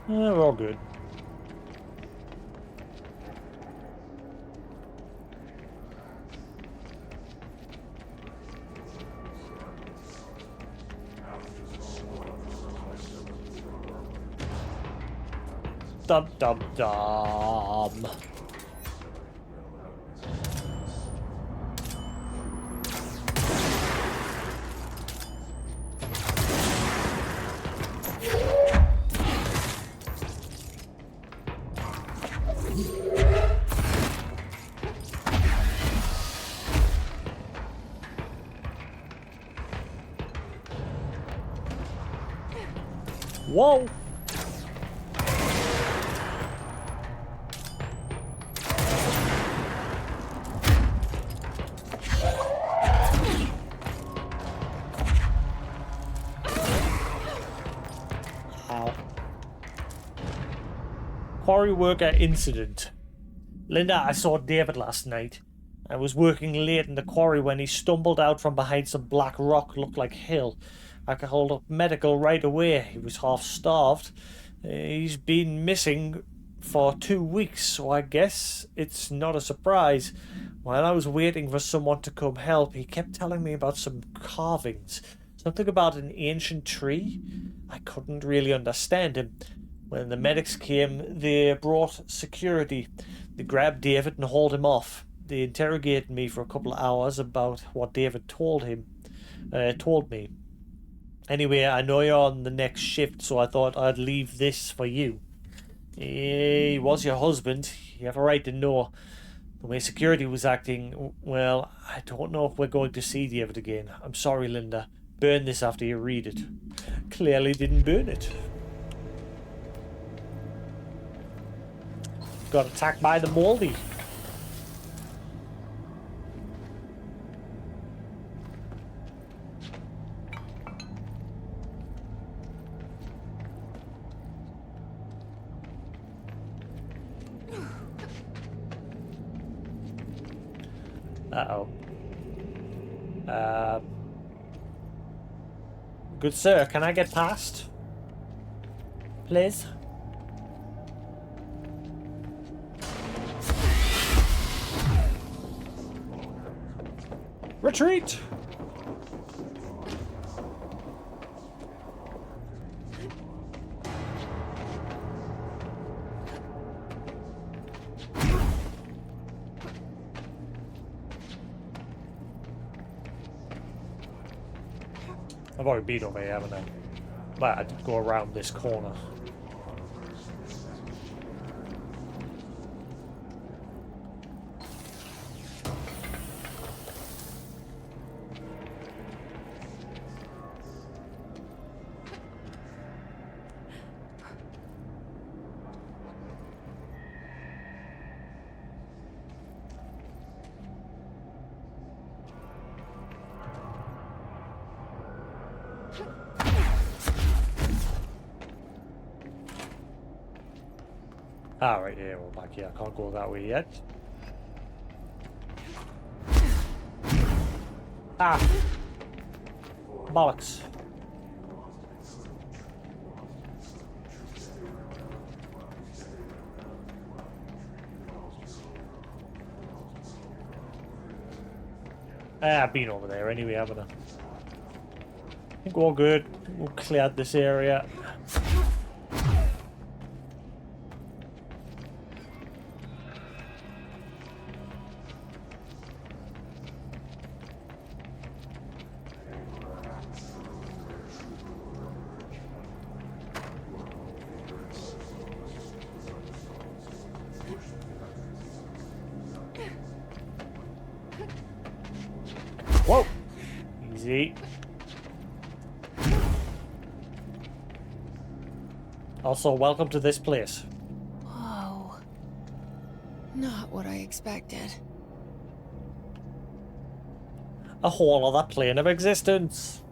We're all good. dum dum dum. Whoa! Ow. Quarry worker incident. Linda, I saw David last night. I was working late in the quarry when he stumbled out from behind some black rock looked like hill. I called up medical right away. He was half starved. He's been missing for 2 weeks, so I guess it's not a surprise. While I was waiting for someone to come help, he kept telling me about some carvings. Something about an ancient tree. I couldn't really understand him. When the medics came, they brought security. They grabbed David and hauled him off. They interrogated me for a couple of hours about what David told me. Anyway, I know you're on the next shift, so I thought I'd leave this for you. He was your husband. You have a right to know. The way security was acting, well, I don't know if we're going to see David again. I'm sorry, Linda. Burn this after you read it. Clearly didn't burn it. Got attacked by the moldy. Uh-oh. Good sir, can I get past? Please? Retreat! I've already been over here, haven't I? But I did go around this corner. Alright, yeah, we're back here. I can't go that way yet. Ah! Bollocks. I've been over there anyway, haven't I? I think we're all good. We'll clear out this area. Whoa! Easy. Also, welcome to this place. Whoa. Not what I expected. A whole other plane of existence.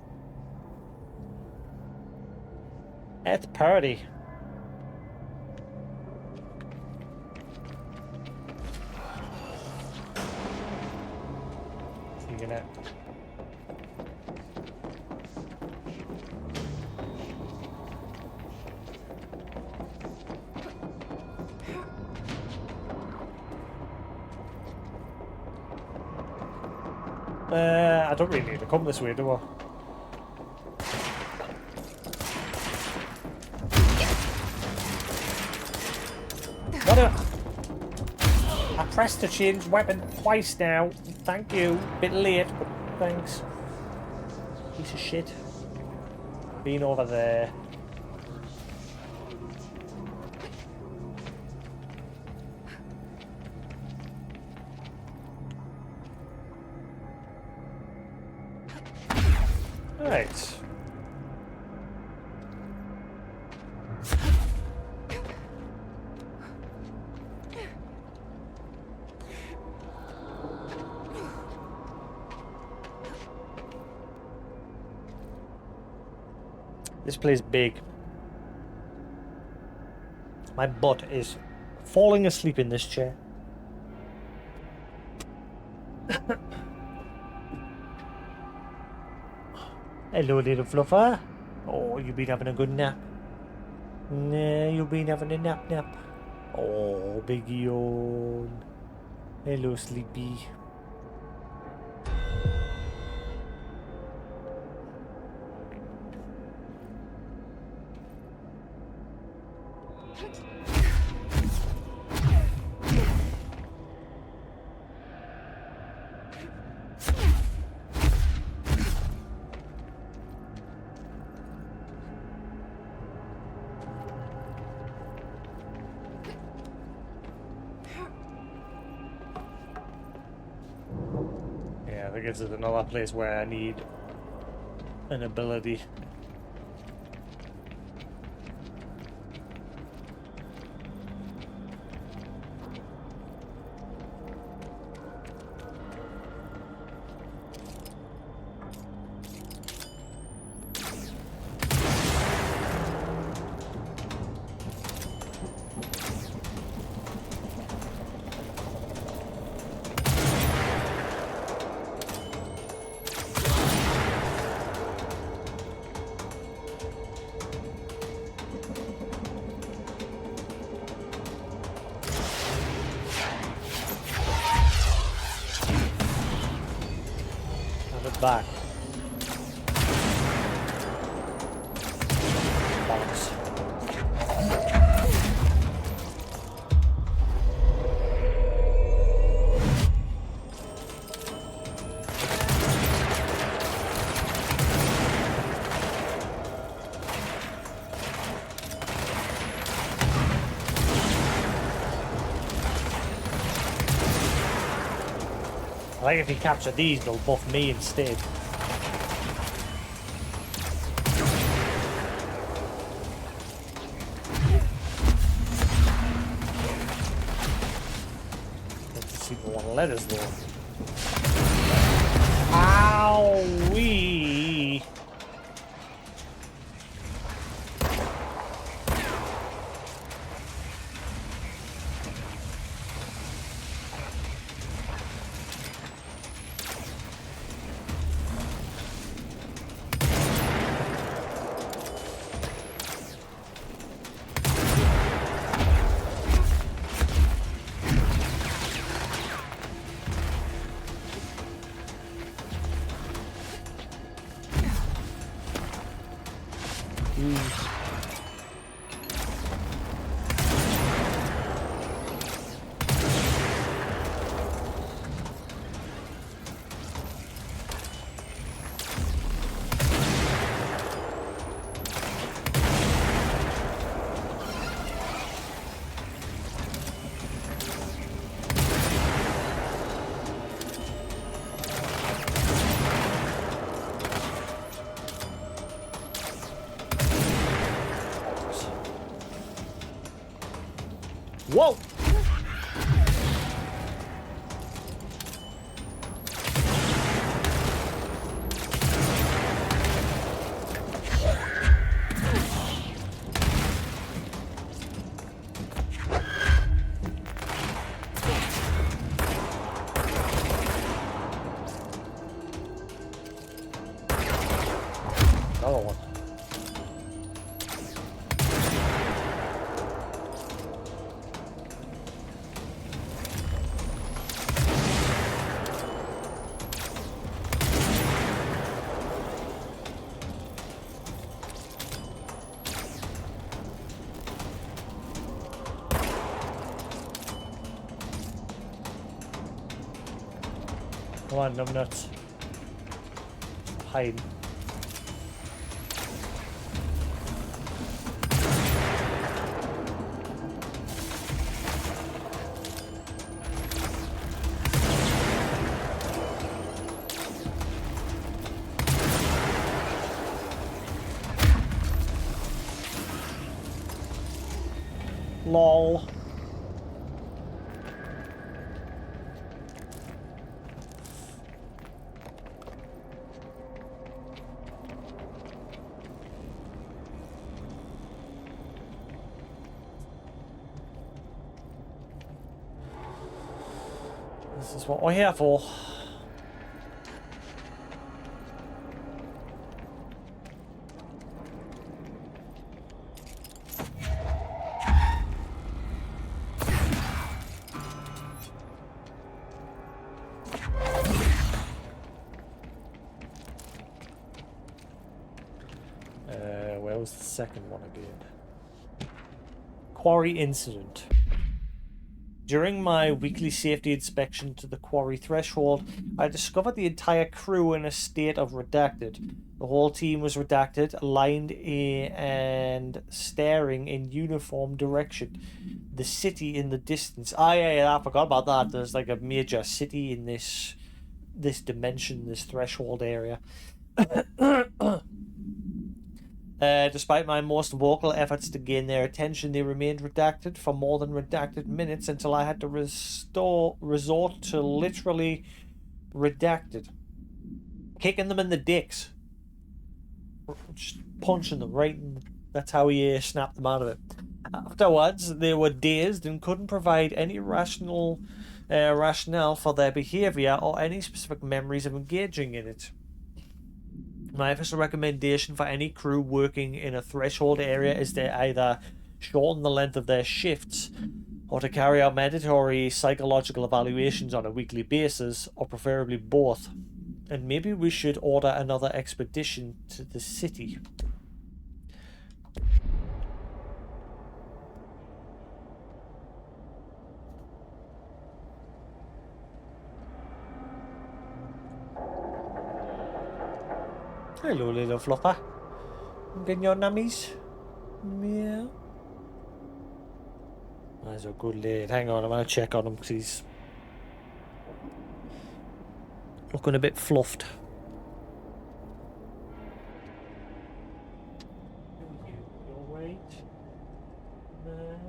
It's party. Taking it. I don't really need to come this way, do I? pressed to change weapon twice now. Thank you. Bit late, but thanks. Piece of shit. Been over there. Right. This place big. My butt is falling asleep in this chair. Hello, little fluffer. Oh, you been having a good nap? Nah, you been having a nap. Oh, big yawn. Hello, sleepy. I think it's another place where I need an ability. Back. Bollocks. I think if you capture these, they'll buff me instead. Let's see the one letters though. Ow-wee! Whoa! Another one. Come on, numbnuts. Hide. LOL. This is what we're here for. Where was the second one again? Quarry incident. During my weekly safety inspection to the quarry threshold, I discovered the entire crew in a state of redacted. The whole team was redacted, aligned and staring in uniform direction. The city in the distance. Yeah, I forgot about that. There's like a major city in this dimension, this threshold area. Despite my most vocal efforts to gain their attention, they remained redacted for more than redacted minutes until I had to resort to literally redacted. Kicking them in the dicks. Just punching them right in. That's how he snapped them out of it. Afterwards, they were dazed and couldn't provide any rationale for their behavior or any specific memories of engaging in it. My official recommendation for any crew working in a threshold area is to either shorten the length of their shifts or to carry out mandatory psychological evaluations on a weekly basis, or preferably both. And maybe we should order another expedition to the city. Hello, little fluffer. Getting your nummies? Meow. That's a good lad. Hang on, I'm going to check on him because he's looking a bit fluffed. You're right. There.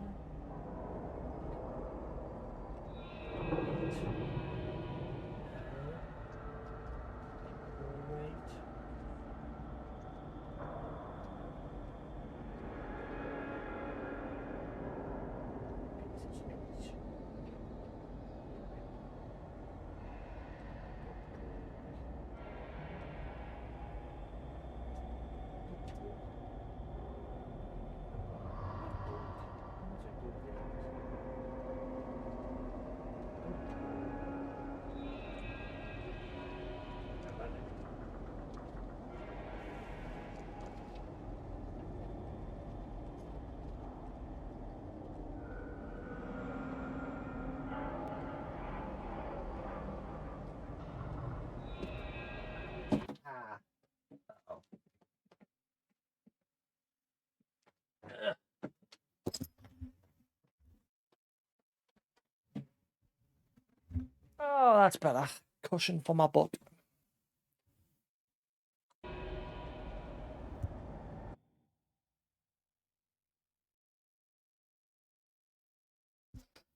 Oh, that's better. Cushion for my butt. For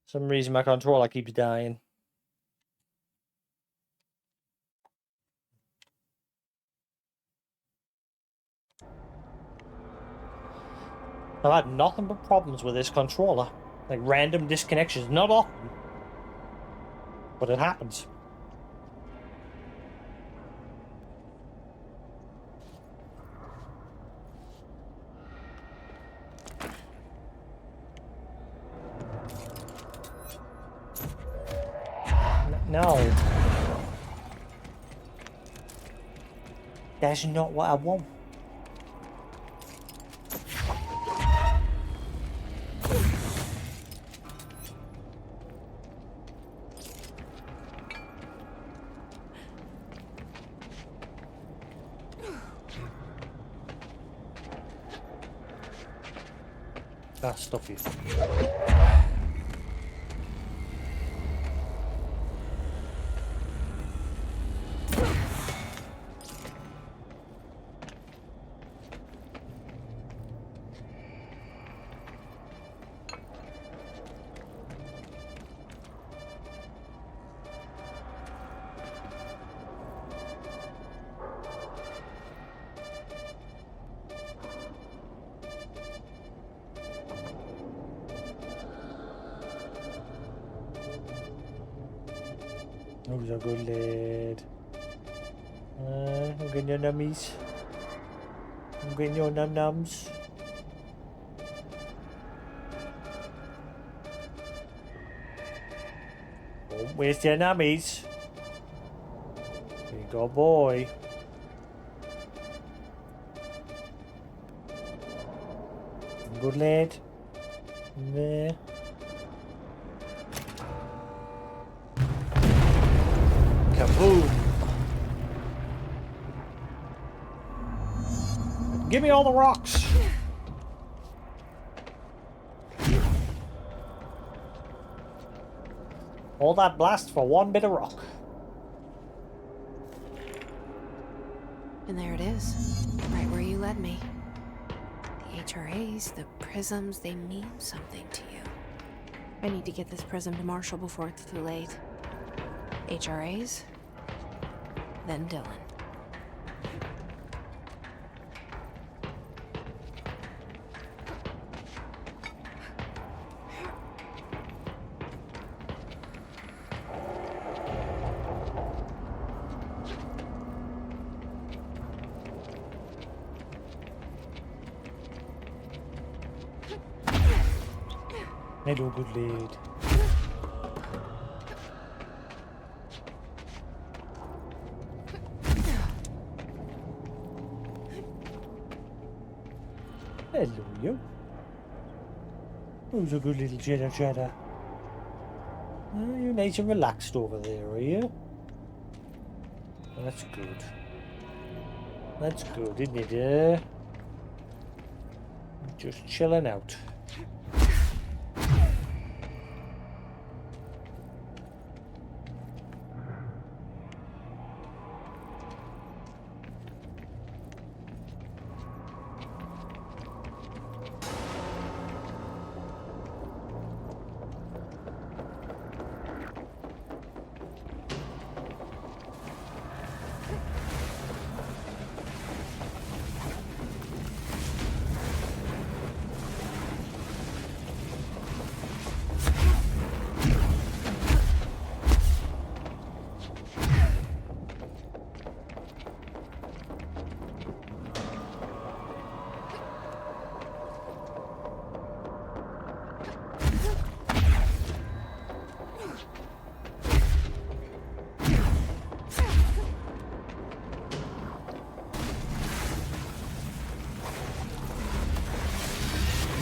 some reason my controller keeps dying. I've had nothing but problems with this controller. Like random disconnections. Not often. But it happens. No. That's not what I want. That stuff is. Who's a good lad? I'm getting your nummies. I'm getting your num-nums. Don't waste your nummies. There you go, boy. Good lad. There. Kaboom! Give me all the rocks! All that blast for one bit of rock. And there it is, right where you led me. The HRAs, the prisms, they mean something to you. I need to get this prism to Marshall before it's too late. HRAs, then Dylan. Hello, good lad. Hello, you. Who's a good little chitter? You're nice and relaxed over there, are you? That's good. That's good, isn't it? Just chilling out.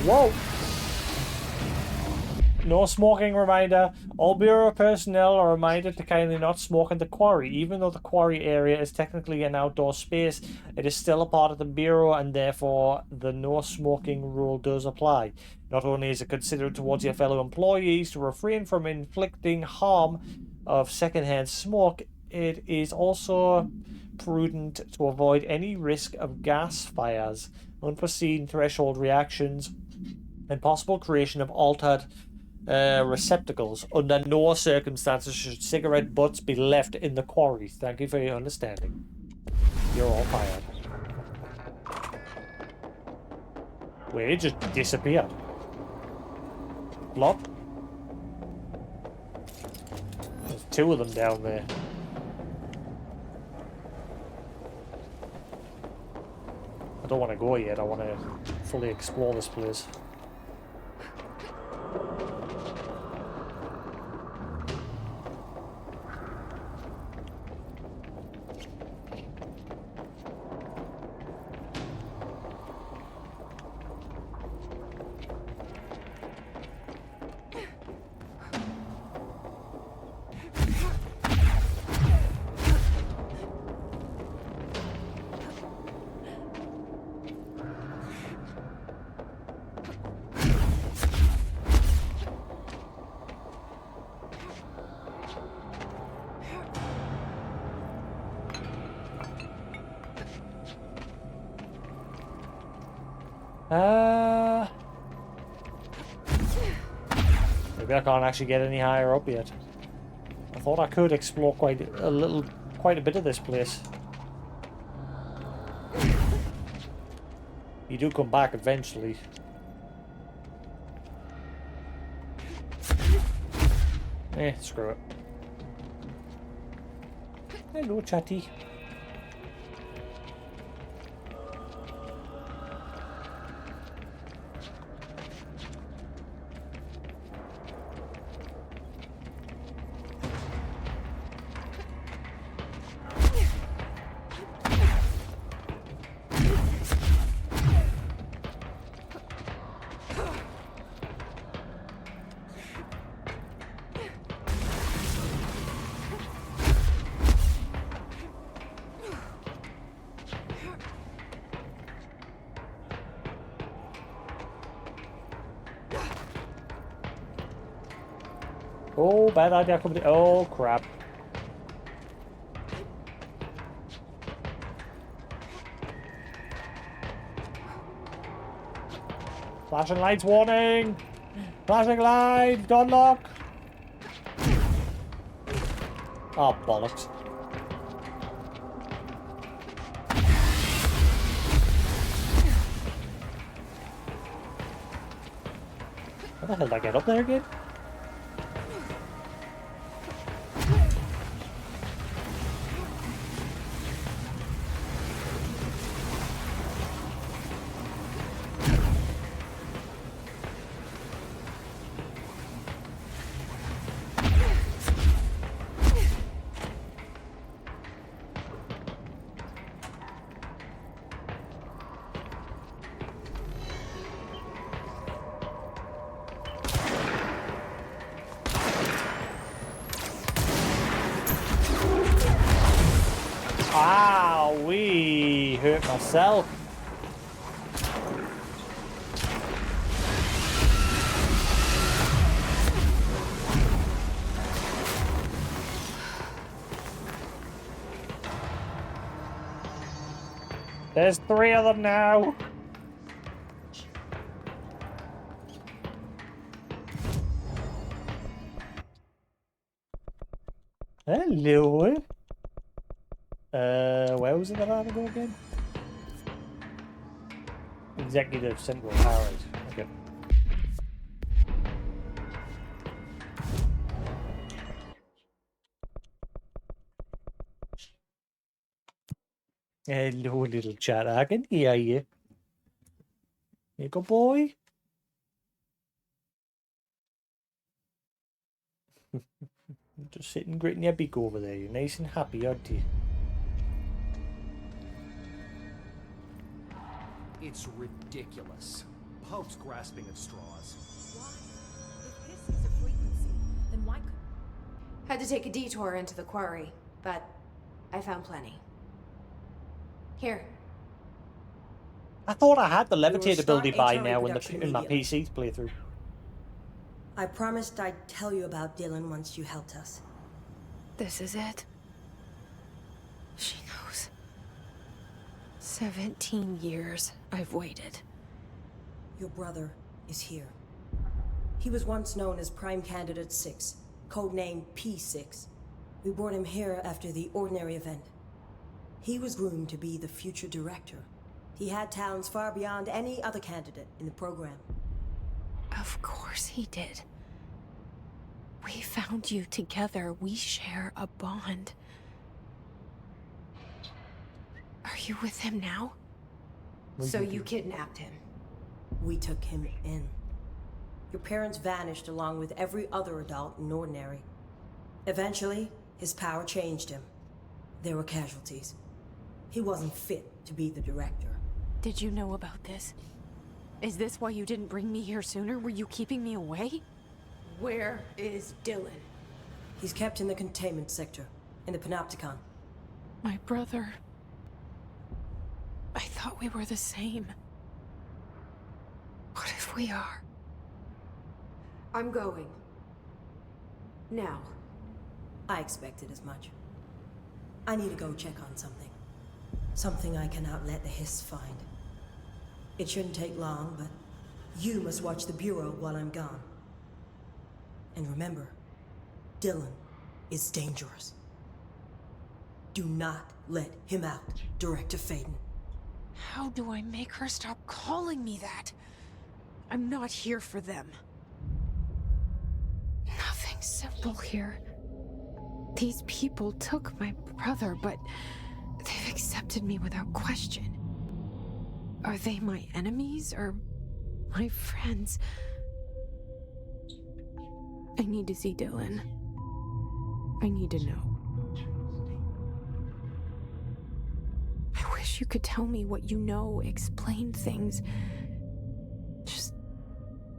Whoa! No smoking reminder. All Bureau personnel are reminded to kindly not smoke in the quarry. Even though the quarry area is technically an outdoor space, it is still a part of the Bureau, and therefore the no smoking rule does apply. Not only is it considered towards your fellow employees to refrain from inflicting harm of secondhand smoke, it is also prudent to avoid any risk of gas fires, unforeseen threshold reactions, and possible creation of altered receptacles. Under no circumstances should cigarette butts be left in the quarry. Thank you for your understanding. You're all fired. Wait, it just disappeared. Flop. There's two of them down there. I don't want to go yet. I want to fully explore this place. Maybe I can't actually get any higher up yet. I thought I could explore quite a bit of this place. You do come back eventually. Screw it. Hello, chatty. Oh, bad idea coming. Oh, crap. Flashing lights warning! Flashing lights! Don't lock! Oh, bollocks. How the hell did I get up there again? Ow, wee! Hurt myself. There's 3 of them now. Hello. Where was it that I had to go again? Executive Central Powers. Okay. Hello, little chat. I can hear you. You good boy? Just sitting gritting your beak over there. You're nice and happy, aren't you? It's ridiculous. Pope's grasping at straws. Why? If this is a frequency, then why could... Had to take a detour into the quarry, but I found plenty. Here. I thought I had the We will levitate start ability by HRA now production in my immediately. PC playthrough. I promised I'd tell you about Dylan once you helped us. This is it. She knows. 17 years I've waited. Your brother is here. He was once known as Prime Candidate 6, codenamed P6. We brought him here after the ordinary event. He was groomed to be the future director. He had talents far beyond any other candidate in the program. Of course he did. We found you together. We share a bond. Are you with him now? So you kidnapped him. We took him in. Your parents vanished along with every other adult in Ordinary. Eventually, his power changed him. There were casualties. He wasn't fit to be the director. Did you know about this? Is this why you didn't bring me here sooner? Were you keeping me away? Where is Dylan? He's kept in the containment sector, in the Panopticon. My brother. I thought we were the same. What if we are? I'm going. Now. I expected as much. I need to go check on something. Something I cannot let the Hiss find. It shouldn't take long, but you must watch the Bureau while I'm gone. And remember, Dylan is dangerous. Do not let him out, Director Faden. How do I make her stop calling me that? I'm not here for them. Nothing simple here. These people took my brother, but they've accepted me without question. Are they my enemies or my friends? I need to see Dylan. I need to know. I wish you could tell me what you know, explain things. Just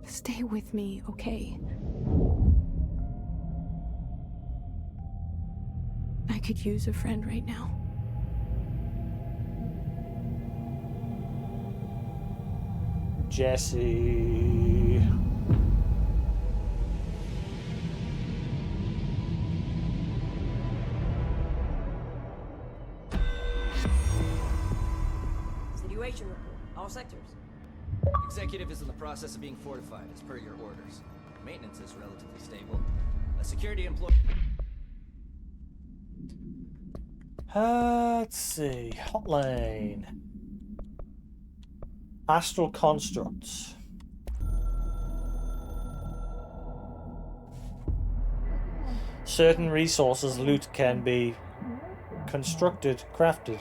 stay with me, okay? I could use a friend right now. Jesse. Situation report. All sectors. Executive is in the process of being fortified, as per your orders. Maintenance is relatively stable. A security employee... Let's see. Hotline. Astral constructs. Certain resources loot can be constructed, crafted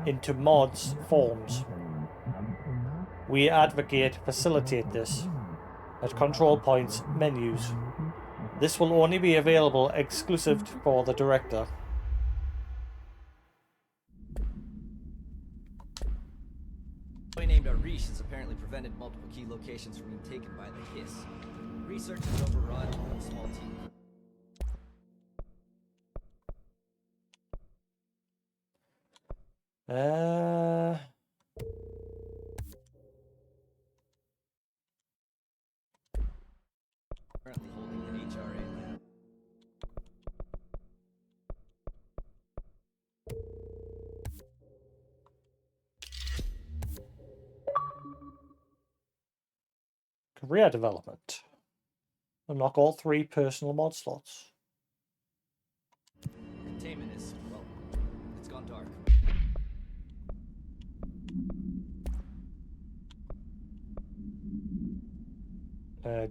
into mods forms. We advocate facilitate this at control points menus. This will only be available exclusive for the director. named Arish has apparently prevented multiple key locations from being taken by the Hiss. Research is overrun with a small team. Currently holding the HRA lab. Career development. Unlock all 3 personal mod slots. Containment is, well, it's gone dark.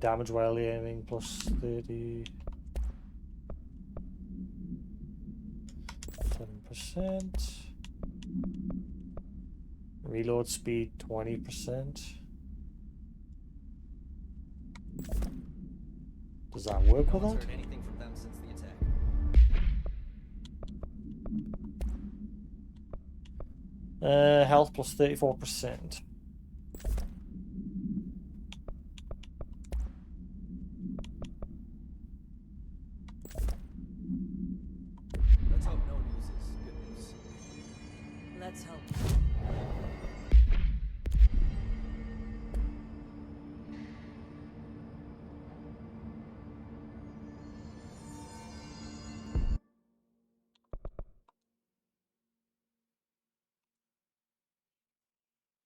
Damage while aiming plus 30. 7%. Reload speed 20%. Does that work with that? Anything from them since the attack. Health plus 34%. Let's hope no news is good news. Let's hope.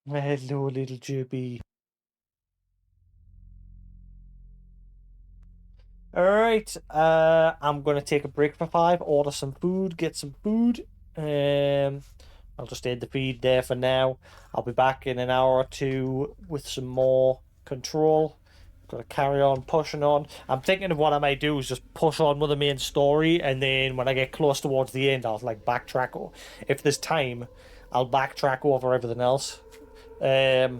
Hello, little Juby. Alright, I'm gonna take a break for 5, order some food, get some food. I'll just end the feed there for now. I'll be back in an hour or 2 with some more control. Gotta carry on pushing on. I'm thinking of what I might do is just push on with the main story, and then when I get close towards the end, I'll like backtrack. If there's time, I'll backtrack over everything else. I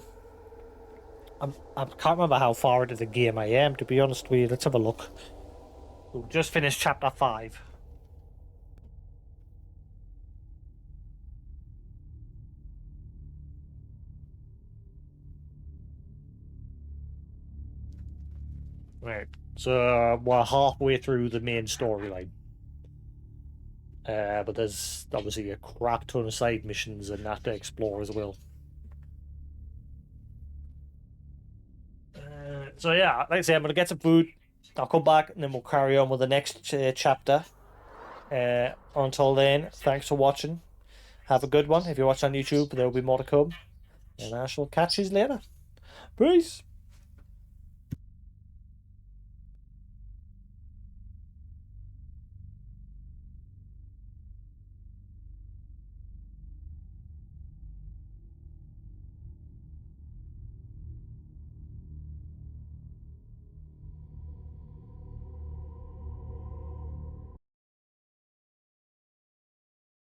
can't remember how far into the game I am, to be honest with you. Let's have a look. We've just finished chapter 5. Right, so we're halfway through the main storyline. But there's obviously a crap ton of side missions and that to explore as well. So yeah, like I say, I'm going to get some food. I'll come back and then we'll carry on with the next chapter. Until then, thanks for watching. Have a good one. If you're watching on YouTube, there will be more to come. And I shall catch you later. Peace.